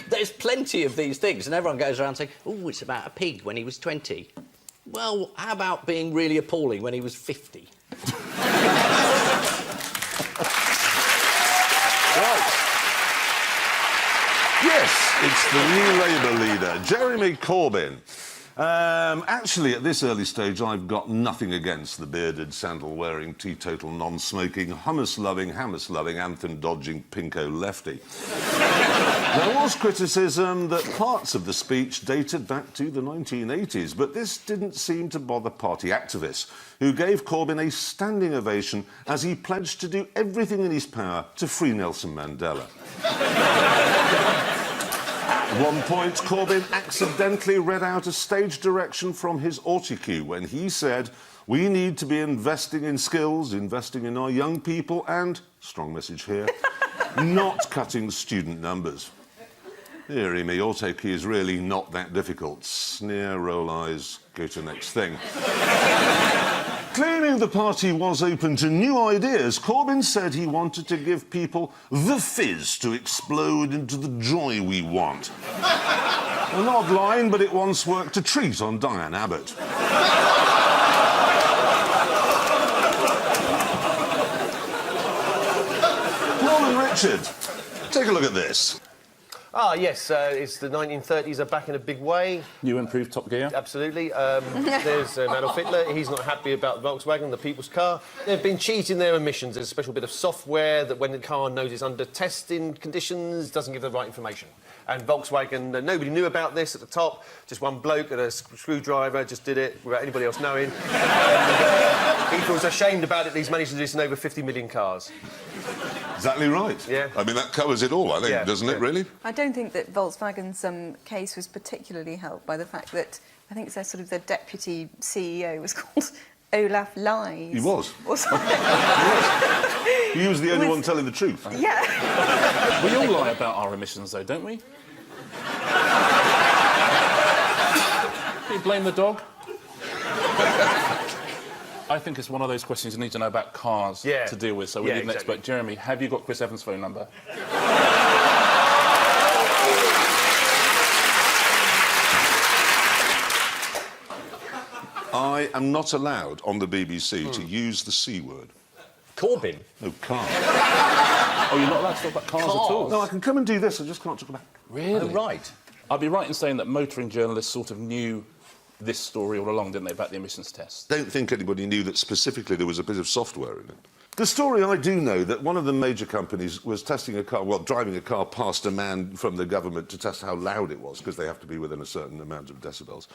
There's plenty of these things, and everyone goes around saying, oh, it's about a pig when he was 20. Well, how about being really appalling when he was 50? Right. Yes, it's the new Labour leader, Jeremy Corbyn. Actually, at this early stage, I've got nothing against the bearded, sandal-wearing, teetotal, non-smoking, hummus-loving, Hammus-loving, anthem-dodging, pinko lefty. There was criticism that parts of the speech dated back to the 1980s, but this didn't seem to bother party activists, who gave Corbyn a standing ovation as he pledged to do everything in his power to free Nelson Mandela. At one point, Corbyn accidentally read out a stage direction from his autocue when he said, we need to be investing in skills, investing in our young people and, strong message here, not cutting student numbers. Dearie me, autocue is really not that difficult. Sneer, roll eyes, go to next thing. Claiming the party was open to new ideas, Corbyn said he wanted to give people the fizz to explode into the joy we want. An odd line, but it once worked a treat on Diane Abbott. Paul and Richard, take a look at this. Ah, yes, it's the 1930s are back in a big way. New improved Top Gear? Absolutely. There's Adolf Hitler. He's not happy about Volkswagen, the people's car. They've been cheating their emissions. There's a special bit of software that when the car knows it's under testing conditions, doesn't give the right information. And Volkswagen, nobody knew about this at the top. Just one bloke and a screwdriver just did it without anybody else knowing. And he feels ashamed about it. He's managed to do this in over 50 million cars. Exactly right. Yeah. I mean, that covers it all, I think, doesn't it, really? I don't think that Volkswagen's case was particularly helped by the fact that I think their sort of their deputy CEO was called Olaf Lies. He was. Or something. He was the only one telling the truth. Yeah. We all lie about our emissions, though, don't we? Do you blame the dog? I think it's one of those questions you need to know about cars to deal with, so we need an expert. Jeremy, have you got Chris Evans' phone number? I am not allowed on the BBC to use the C word. Corbyn? No, car. Oh, you're not allowed to talk about cars at all? No, I can come and do this, I just can't talk about... Really? Oh, right. I'd be right in saying that motoring journalists sort of knew this story all along, didn't they, about the emissions test? Don't think anybody knew that specifically there was a bit of software in it. The story I do know that one of the major companies was testing a car, well, driving a car past a man from the government to test how loud it was, because they have to be within a certain amount of decibels.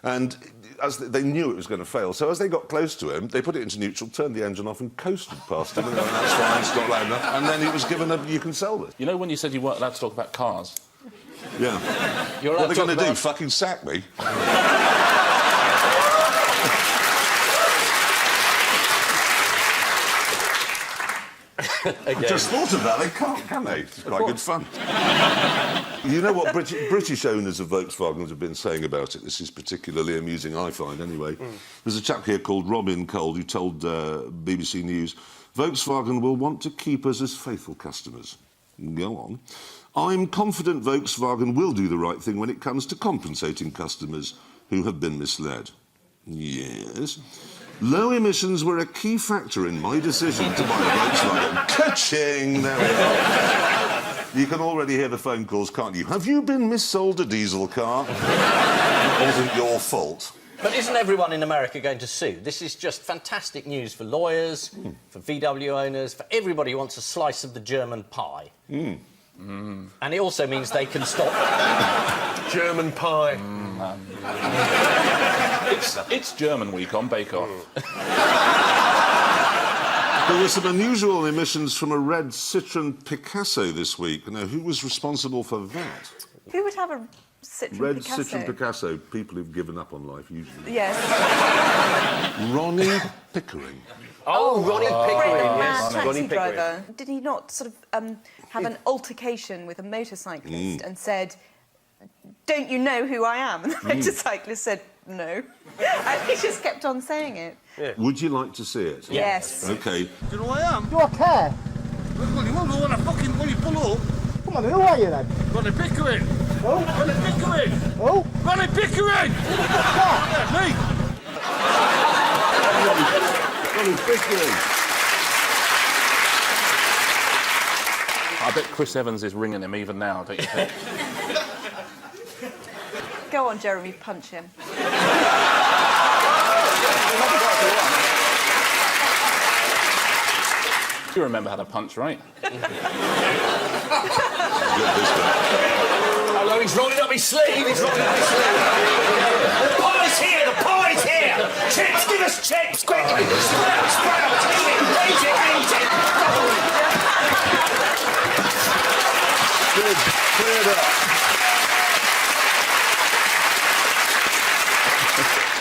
And as they knew it was going to fail, so as they got close to him, they put it into neutral, turned the engine off and coasted past him. And they went, that's fine, it's not loud enough. And then he was given a, you can sell this. You know when you said you weren't allowed to talk about cars? Yeah. You're what allowed are they to going to talk do, about... fucking sack me? I just thought of that. They can't, can they? It's quite good fun. You know what British owners of Volkswagens have been saying about it? This is particularly amusing, I find, anyway. There's a chap here called Robin Cole who told BBC News, Volkswagen will want to keep us as faithful customers. Go on. I'm confident Volkswagen will do the right thing when it comes to compensating customers who have been misled. Yes. Low emissions were a key factor in my decision to buy a Volkswagen. Ka-ching! There we are. You can already hear the phone calls, can't you? Have you been missold a diesel car? It wasn't your fault. But isn't everyone in America going to sue? This is just fantastic news for lawyers, for VW owners, for everybody who wants a slice of the German pie. And it also means they can stop... German pie. It's German week on Bake Off. There were some unusual emissions from a red Citroën Picasso this week. Now, who was responsible for that? Who would have a Citroën Red Picasso? Citroën Picasso, people who've given up on life, usually. Yes. Ronnie Pickering. Oh, Ronnie Pickering, The yes. mad Ronnie taxi Pickering. driver. Did he not sort of have an altercation with a motorcyclist and said, don't you know who I am? And the motorcyclist said, no. And he just kept on saying it. Yeah. Would you like to see it? Yes. OK. Do you know who I am? Your car. Well, you won't know when you pull up. Come on, who are you then? Ronnie Pickering. Who? Ronnie Pickering. Who? Ronnie Pickering! Yeah, me. Ronnie Pickering. I bet Chris Evans is ringing him even now, don't you think? Go on, Jeremy, punch him. You remember how to punch, right? Oh, no, he's rolling up his sleeve. He's rolling up his sleeve. The pie's here. The pie's here. Chips, give us chips, quick. Sprouts, eat it. Good. Cleared up.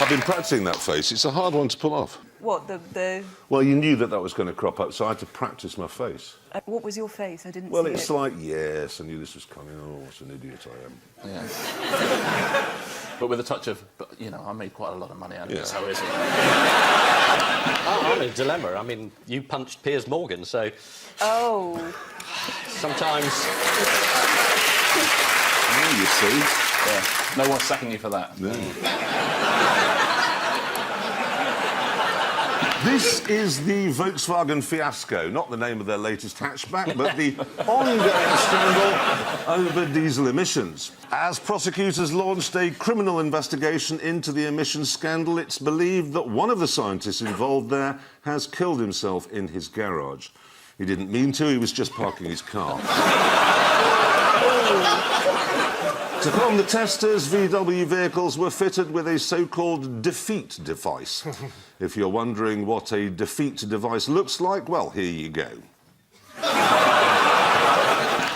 I've been practicing that face. It's a hard one to pull off. What, the... Well, you knew that was going to crop up, so I had to practice my face. what was your face? I didn't Well, see it's it. like, yes, I knew this was coming. Oh, what an idiot I am. Yeah. But with a touch of, you know, I made quite a lot of money out of it, so is it? I'm in a dilemma. I mean, you punched Piers Morgan, so... Oh. Sometimes... You see? Yeah. No one's sacking you for that. No. This is the Volkswagen fiasco, not the name of their latest hatchback, but the ongoing scandal over diesel emissions. As prosecutors launched a criminal investigation into the emissions scandal, it's believed that one of the scientists involved there has killed himself in his garage. He didn't mean to, he was just parking his car. To calm the testers, VW vehicles were fitted with a so-called defeat device. If you're wondering what a defeat device looks like, well, here you go.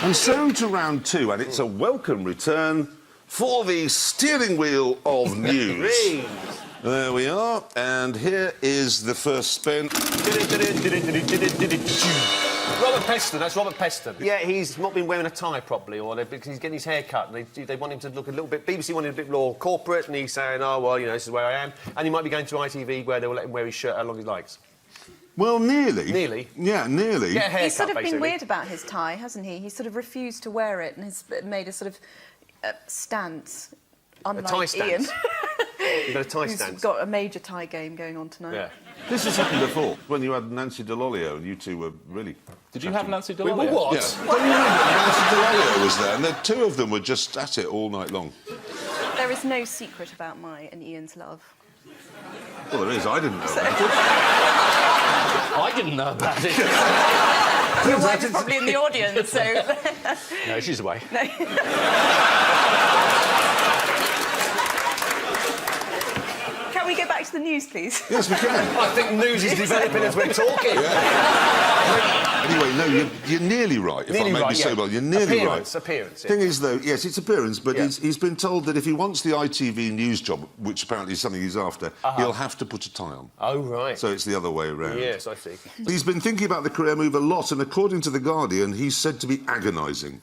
And so to round two, and it's a welcome return for the steering wheel of news. There we are, and here is the first spin. Robert Peston, that's Robert Peston. Yeah, he's not been wearing a tie properly, because he's getting his hair cut. They want him to look a little bit... BBC wanted a bit more corporate, and he's saying, oh, well, you know, this is where I am. And he might be going to ITV, where they will let him wear his shirt how long he likes. Well, nearly. Nearly? Yeah, nearly. Get a haircut, He's sort of basically. been weird about his tie, hasn't he? He's sort of refused to wear it and has made a sort of stance, unlike tie stance? Ian. You've got a tie Who's stance. got a major tie game going on tonight. Yeah. This has happened before, when you had Nancy Delolio and you two were really... Did you have Nancy Wait, Delolio? what? Yeah. Don't you remember? Nancy Delolio was there, and the two of them were just at it all night long. There is no secret about my and Ian's love. Well, there is. I didn't know about I didn't know about it. Your wife is probably in the audience, so... No, she's away. back to the news, please? Yes, we can. I think news is developing as we're talking. Anyway, no, you're nearly right, if I may be so well. You're nearly right. Appearance, yeah. Thing is, though, yes, it's appearance, but he's been told that if he wants the ITV news job, which apparently is something he's after, he'll have to put a tie on. Oh, right. So it's the other way around. Yes, I see. He's been thinking about the career move a lot, and according to The Guardian, he's said to be agonising.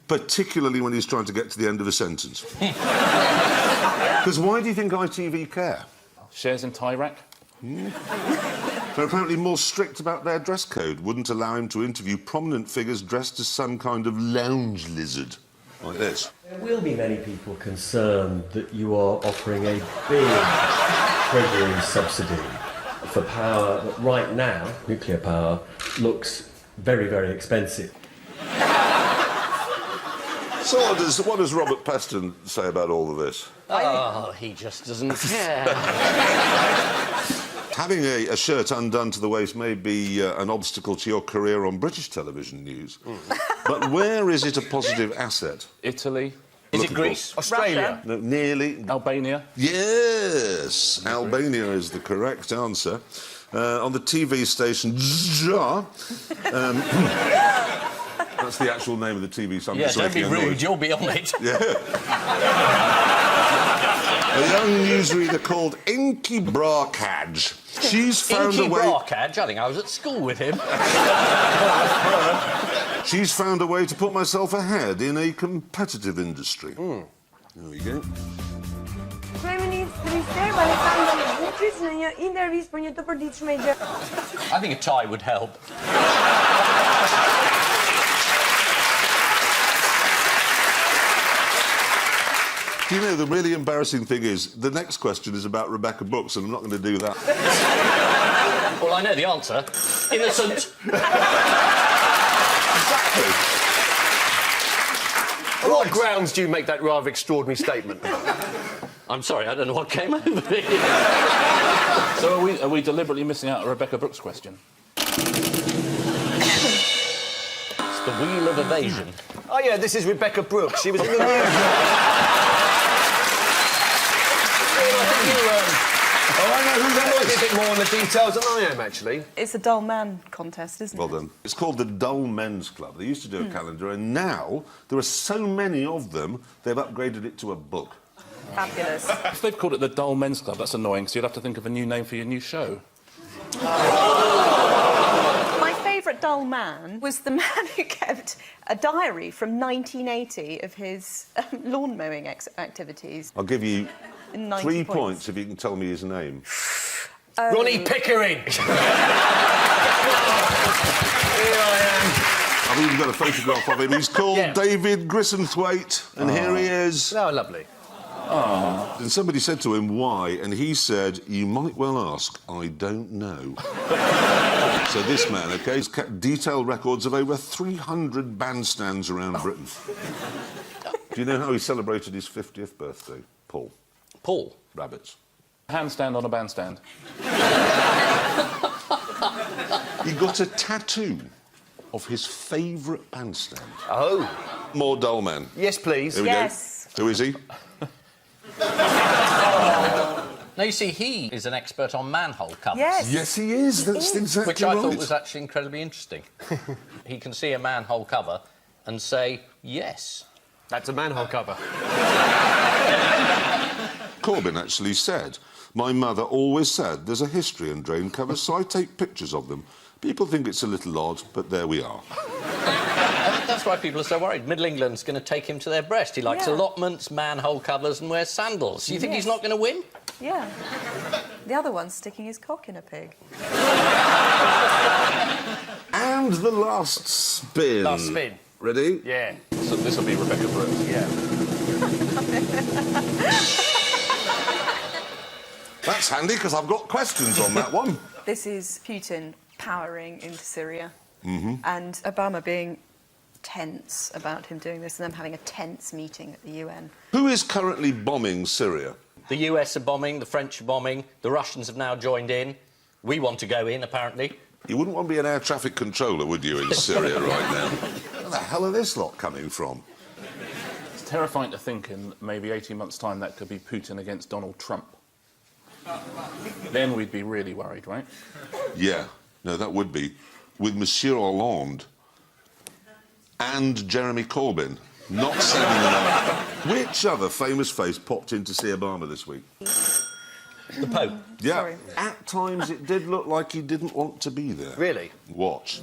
Particularly when he's trying to get to the end of a sentence. Because why do you think ITV care? Shares in tie rack? They're apparently more strict about their dress code. Wouldn't allow him to interview prominent figures dressed as some kind of lounge lizard. Like this. There will be many people concerned that you are offering a big Treasury subsidy for power that right now, nuclear power, looks very, very expensive. So what does Robert Peston say about all of this? Oh, he just doesn't care. Having a shirt undone to the waist may be an obstacle to your career on British television news. But where is it a positive asset? Italy. Is it Greece? Australia? No, nearly. Albania. Yes! Albania is the correct answer. On the TV station... That's the actual name of the TV, so I'm just don't be making a rude, noise. you'll be on it. Yeah. A young newsreader called Inky Brakaj. She's found a way... Inky Brakaj? I think I was at school with him. She's found a way to put myself ahead in a competitive industry. There we go. I think a tie would help. Do you know, the really embarrassing thing is, the next question is about Rebecca Brooks, and I'm not going to do that. Well, I know the answer. Innocent. Exactly. On what grounds do you make that rather extraordinary statement? I'm sorry, I don't know what came over me. So are we deliberately missing out a Rebecca Brooks question? It's the wheel of evasion. Oh, yeah, this is Rebecca Brooks. She was in the news. Oh, I know who that is. A bit more on the details than I am, actually. It's a dull man contest, isn't it? Well done. It's called the Dull Men's Club. They used to do a calendar, and now there are so many of them, they've upgraded it to a book. Fabulous. If they've called it the Dull Men's Club, that's annoying, so you'd have to think of a new name for your new show. My favourite dull man was the man who kept a diary from 1980 of his lawn mowing activities. I'll give you 90 3 points if you can tell me his name. Ronnie Pickering! Here I am. I've even got a photograph of him. He's called David Grissenthwaite, and here he is. Oh, lovely. Oh. And somebody said to him, why? And he said, you might well ask, I don't know. So this man, OK, has kept detailed records of over 300 bandstands around Britain. Do you know how he celebrated his 50th birthday, Paul? Paul? Rabbits. Handstand on a bandstand. He got a tattoo of his favourite bandstand. Oh. More dull man. Yes, please. Here we go. Who is he? Now, you see, he is an expert on manhole covers. Yes. Yes, he is. That's exactly Which I right. thought was actually incredibly interesting. He can see a manhole cover and say, yes. That's a manhole cover. Corbyn actually said, my mother always said there's a history in drain covers, so I take pictures of them. People think it's a little odd, but there we are. I think that's why people are so worried. Middle England's going to take him to their breast. He likes allotments, manhole covers and wears sandals. You think he's not going to win? Yeah. The other one's sticking his cock in a pig. And the last spin. Last spin. Ready? Yeah. So this will be Rebecca Brooks. Yeah. That's handy, because I've got questions on that one. This is Putin powering into Syria. Mm-hmm. And Obama being tense about him doing this and them having a tense meeting at the UN. Who is currently bombing Syria? The US are bombing, the French are bombing, the Russians have now joined in. We want to go in, apparently. You wouldn't want to be an air traffic controller, would you, in Syria right now? Where the hell are this lot coming from? It's terrifying to think in maybe 18 months' time that could be Putin against Donald Trump. Then we'd be really worried, right? Yeah, no, that would be. With Monsieur Hollande and Jeremy Corbyn not singing along. Which other famous face popped in to see Obama this week? The Pope? Yeah. Sorry. At times it did look like he didn't want to be there. Really? Watch.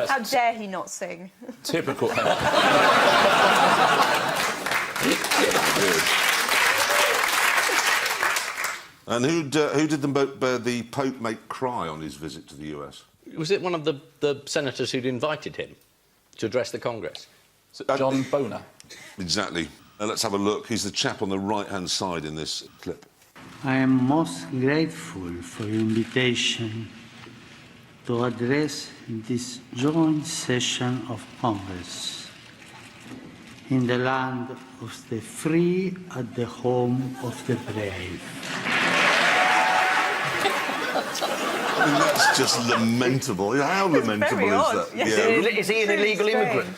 How dare he not sing? Typical. And who did the Pope make cry on his visit to the US? Was it one of the senators who'd invited him to address the Congress? John Boehner. Exactly. Let's have a look. He's the chap on the right-hand side in this clip. I am most grateful for your invitation to address this joint session of Congress in the land of the free at the home of the brave. I mean, that's just lamentable. How lamentable is that? Yeah. Is he an illegal immigrant?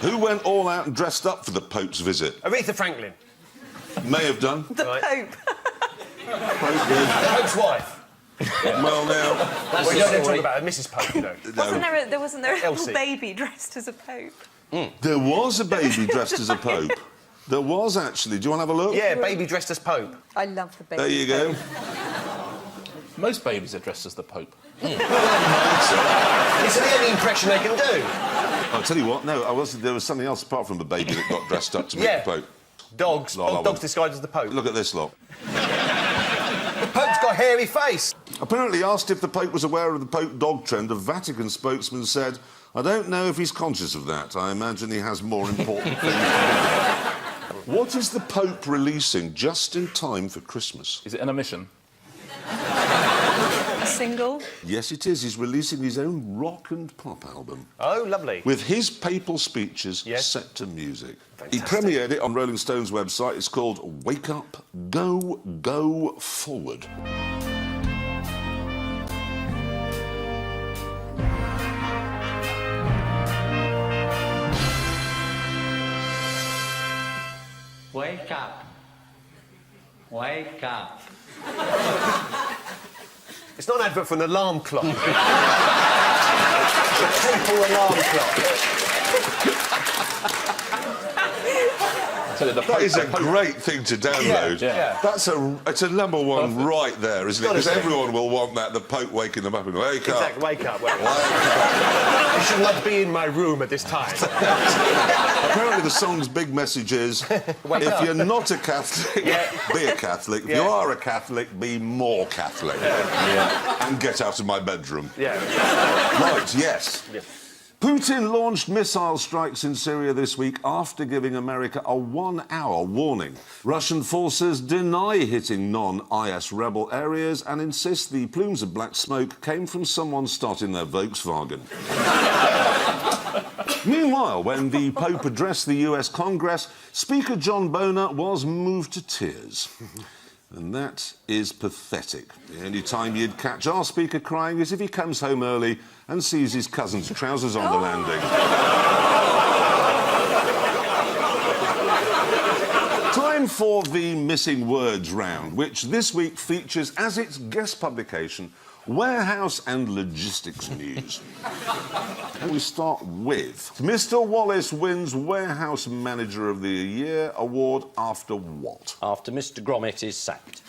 Who went all out and dressed up for the Pope's visit? Aretha Franklin. May have done. The Pope. The Pope's wife. Well, now... Well, you don't talk about her, Mrs Pope, you know. Wasn't there a Elsie. little baby dressed as a Pope? There was a baby dressed as a Pope. There was, actually. Do you want to have a look? Yeah, baby dressed as Pope. I love the baby. There you go. Most babies are dressed as the Pope. It's the only impression they can do. I'll tell you what, no, there was something else apart from the baby that got dressed up to meet the Pope. Dogs. Dogs disguised as the Pope. Look at this lot. The Pope's got a hairy face. Apparently asked if the Pope was aware of the Pope dog trend, a Vatican spokesman said, I don't know if he's conscious of that. I imagine he has more important things to do. What is the Pope releasing just in time for Christmas? Is it an omission? A single? Yes, it is. He's releasing his own rock and pop album. Oh, lovely. With his papal speeches set to music. Fantastic. He premiered it on Rolling Stone's website. It's called Wake Up, Go Forward. Wake up. Wake up. It's not an advert for an alarm clock. The papal alarm clock. That is a great thing to download. Yeah. It's a number one right there, isn't it? Because Honestly. everyone will want that, the Pope waking them up and wake up. Exactly, wake up. You should not be in my room at this time. Apparently the song's big message is, if you're not a Catholic, be a Catholic. If you are a Catholic, be more Catholic. And get out of my bedroom. Right, yes. Putin launched missile strikes in Syria this week after giving America a 1-hour warning. Russian forces deny hitting non-IS rebel areas and insist the plumes of black smoke came from someone starting their Volkswagen. Meanwhile, when the Pope addressed the US Congress, Speaker John Boehner was moved to tears. And that is pathetic. The only time you'd catch our Speaker crying is if he comes home early and sees his cousin's trousers on the landing. Time for the Missing Words round, which this week features as its guest publication Warehouse and Logistics News. And we start with Mr. Wallace wins Warehouse Manager of the Year award after what? After Mr. Gromit is sacked.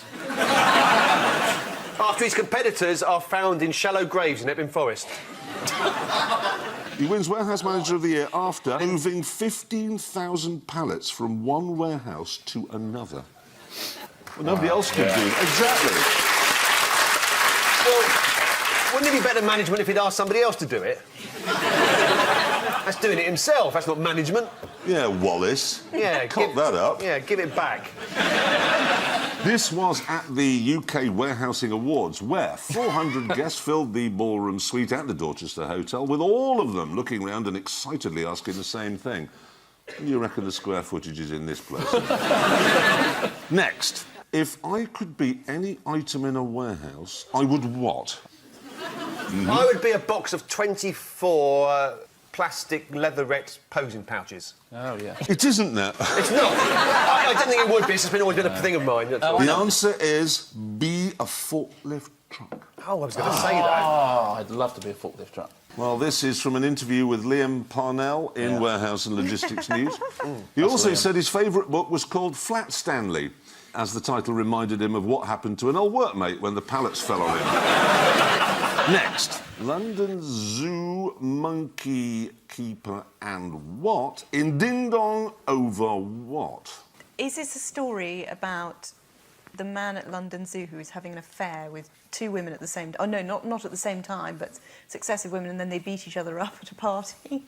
After his competitors are found in shallow graves in Epping Forest. He wins Warehouse Manager of the Year after moving 15,000 pallets from one warehouse to another. Well, nobody else could do it. Exactly. Well, wouldn't it be better management if he'd asked somebody else to do it? That's doing it himself, that's not management. Yeah, Wallace. Yeah, Cop that up. Yeah, give it back. This was at the UK Warehousing Awards, where 400 guests filled the ballroom suite at the Dorchester Hotel, with all of them looking round and excitedly asking the same thing. You reckon the square footage is in this place? Next. If I could be any item in a warehouse, I would what? I would be a box of 24 plastic leatherette posing pouches. Oh, yeah. It isn't that. It's not. I didn't think it would be. It's always been a thing of mine. That's all. The answer is be a forklift truck. Oh, I was going to say that. Oh, I'd love to be a forklift truck. Well, this is from an interview with Liam Parnell in Warehouse and Logistics News. He also said his favourite book was called Flat Stanley, as the title reminded him of what happened to an old workmate when the pallets fell on him. Next, London Zoo monkey keeper and what in Ding Dong over what? Is this a story about the man at London Zoo who was having an affair with two women at the same time? Oh, no, not at the same time, but successive women, and then they beat each other up at a party.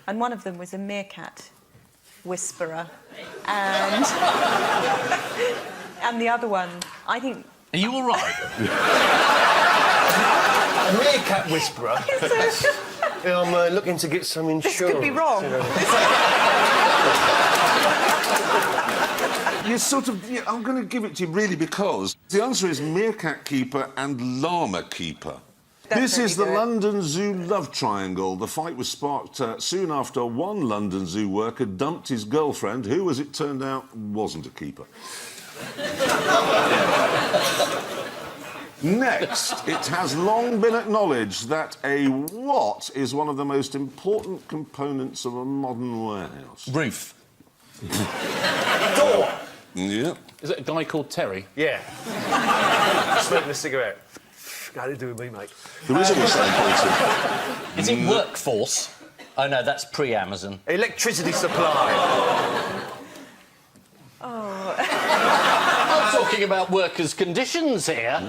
And one of them was a meerkat whisperer. And... and the other one, I think... Are you all right? A meerkat whisperer? I'm looking to get some insurance. This could be wrong. You sort of... Yeah, I'm going to give it to you, really, because the answer is meerkat keeper and llama keeper. This is the London Zoo love triangle. The fight was sparked soon after one London Zoo worker dumped his girlfriend, who, as it turned out, wasn't a keeper. Next, it has long been acknowledged that a what is one of the most important components of a modern warehouse? Roof. Door. Yeah. Is it a guy called Terry? Yeah. Smoking a cigarette. Nothing to do with me, mate. There is a selling point. Is it workforce? Oh, no, that's pre-Amazon. Electricity supply. I'm talking about workers' conditions here.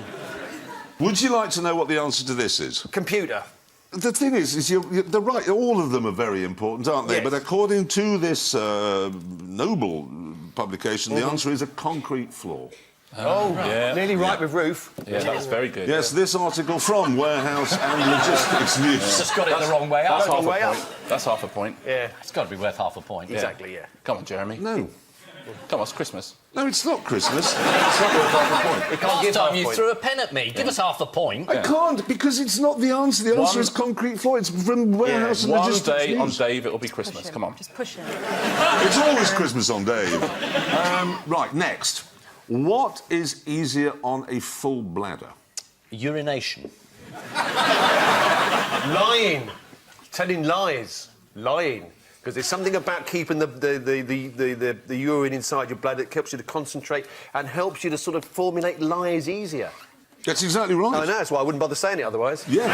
Would you like to know what the answer to this is? Computer. The thing is they're right. All of them are very important, aren't they? Yes. But according to this noble publication, the answer is a concrete floor. Oh, yeah. Nearly right with roof. Yeah, that's very good. Yes, this article from Warehouse and Logistics News. Just got it the wrong way up. That's half a point. That's half a point. Yeah. It's got to be worth half a point. Exactly, yeah. Come on, Jeremy. No. Come on, it's Christmas. No, it's not Christmas. It's not worth half a point. We can't Last give time half you point. threw a pen at me. Give us half a point. I can't, because it's not the answer. The answer is concrete floor. It's from Warehouse and One Logistics day News. on Dave, it'll be Christmas. Come on. Just push him. It's always Christmas on Dave. Right, next. What is easier on a full bladder? Urination. Lying. Telling lies. Lying. Because there's something about keeping the urine inside your bladder that helps you to concentrate and helps you to sort of formulate lies easier. That's exactly right. I know, that's why I wouldn't bother saying it otherwise. Yeah.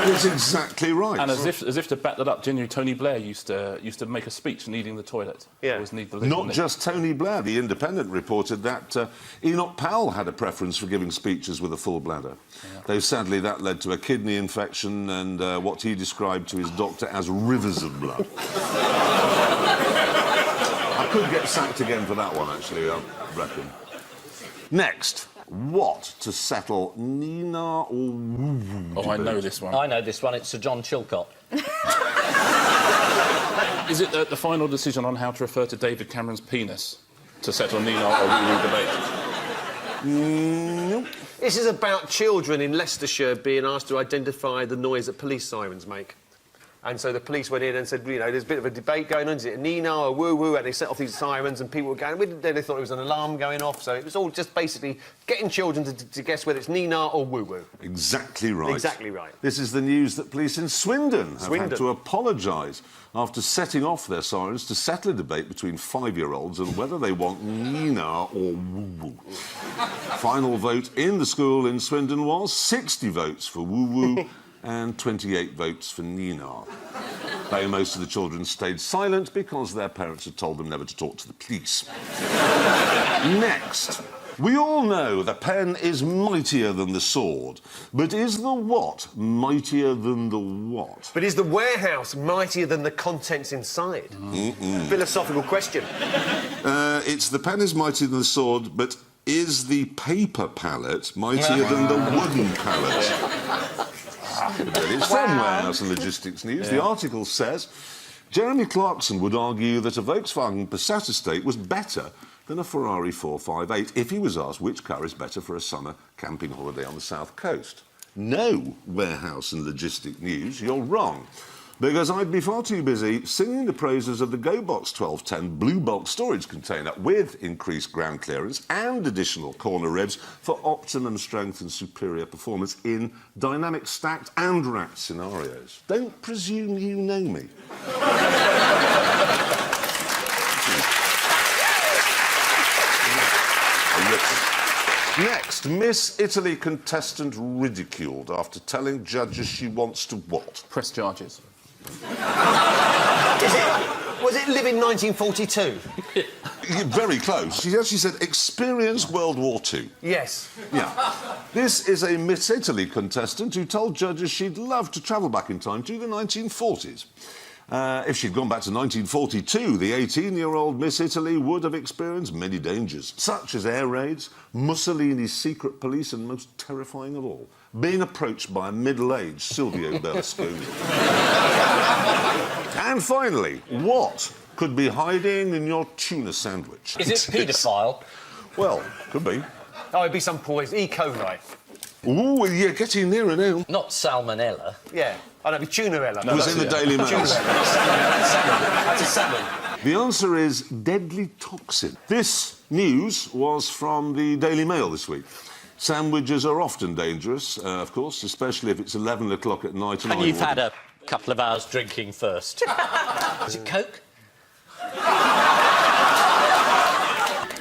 That's exactly right. And as if to back that up, Genuine Tony Blair used to make a speech needing the toilet. Yeah. Always need the lid, Not wouldn't just Tony Blair. The Independent reported that Enoch Powell had a preference for giving speeches with a full bladder. Yeah. Though sadly that led to a kidney infection and what he described to his doctor as rivers of blood. I could get sacked again for that one, actually, I reckon. Next. What to settle Nina or woo-woo? Oh, I know this one. I know this one. It's Sir John Chilcot. Is it the final decision on how to refer to David Cameron's penis to settle Nina or woo-woo debate? This is about children in Leicestershire being asked to identify the noise that police sirens make. And so the police went in and said, you know, there's a bit of a debate going on. Is it a Nina or woo-woo? And they set off these sirens and people were going... They thought it was an alarm going off. So it was all just basically getting children to guess whether it's Nina or woo-woo. Exactly right. Exactly right. This is the news that police in Swindon have had to apologise after setting off their sirens to settle a debate between 5-year-olds on whether they want Nina or woo-woo. Final vote in the school in Swindon was 60 votes for woo-woo and 28 votes for Nina. Though most of the children stayed silent because their parents had told them never to talk to the police. Next. We all know the pen is mightier than the sword, but is the what mightier than the what? But is the warehouse mightier than the contents inside? Philosophical question. It's the pen is mightier than the sword, but is the paper palette mightier than the wooden palette? It's from Warehouse and Logistics News. The article says Jeremy Clarkson would argue that a Volkswagen Passat estate was better than a Ferrari 458 if he was asked which car is better for a summer camping holiday on the south coast. No, warehouse and logistic news, you're wrong. Because I'd be far too busy singing the praises of the GoBox 1210 blue bulk storage container with increased ground clearance and additional corner ribs for optimum strength and superior performance in dynamic stacked and racked scenarios. Don't presume you know me. Next, Miss Italy contestant ridiculed after telling judges she wants to what? Press charges. Was it live in 1942? Very close. She actually said experience World War II. Yes. Yeah. This is a Miss Italy contestant who told judges she'd love to travel back in time to the 1940s. If she'd gone back to 1942, the 18-year-old Miss Italy would have experienced many dangers, such as air raids, Mussolini's secret police, and most terrifying of all, being approached by a middle-aged Silvio Berlusconi. And finally, what could be hiding in your tuna sandwich? Is it paedophile? Well, could be. Oh, it'd be some poison. E. coli. Ooh, yeah, getting nearer now. Not salmonella. Yeah. Oh, no, it'd be tunarella. It was in the Daily Mail. That's a salmon. The answer is deadly toxin. This news was from the Daily Mail this week. Sandwiches are often dangerous, of course, especially if it's 11 o'clock at night. And you've had a couple of hours drinking first. Is it Coke?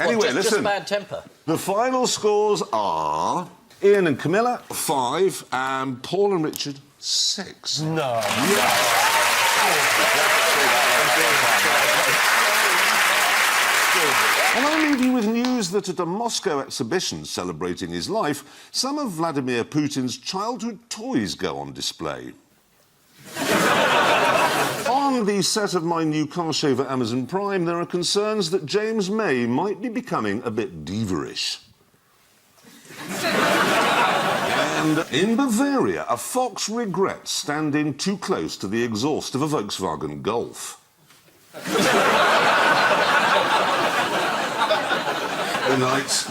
Anyway, listen. Just bad temper. The final scores are Ian and Camilla, 5, and Paul and Richard, 6. No. And I leave you with news that at a Moscow exhibition celebrating his life, some of Vladimir Putin's childhood toys go on display. On the set of my new car show for Amazon Prime, there are concerns that James May might be becoming a bit diva-ish. And in Bavaria, a fox regrets standing too close to the exhaust of a Volkswagen Golf. Good night.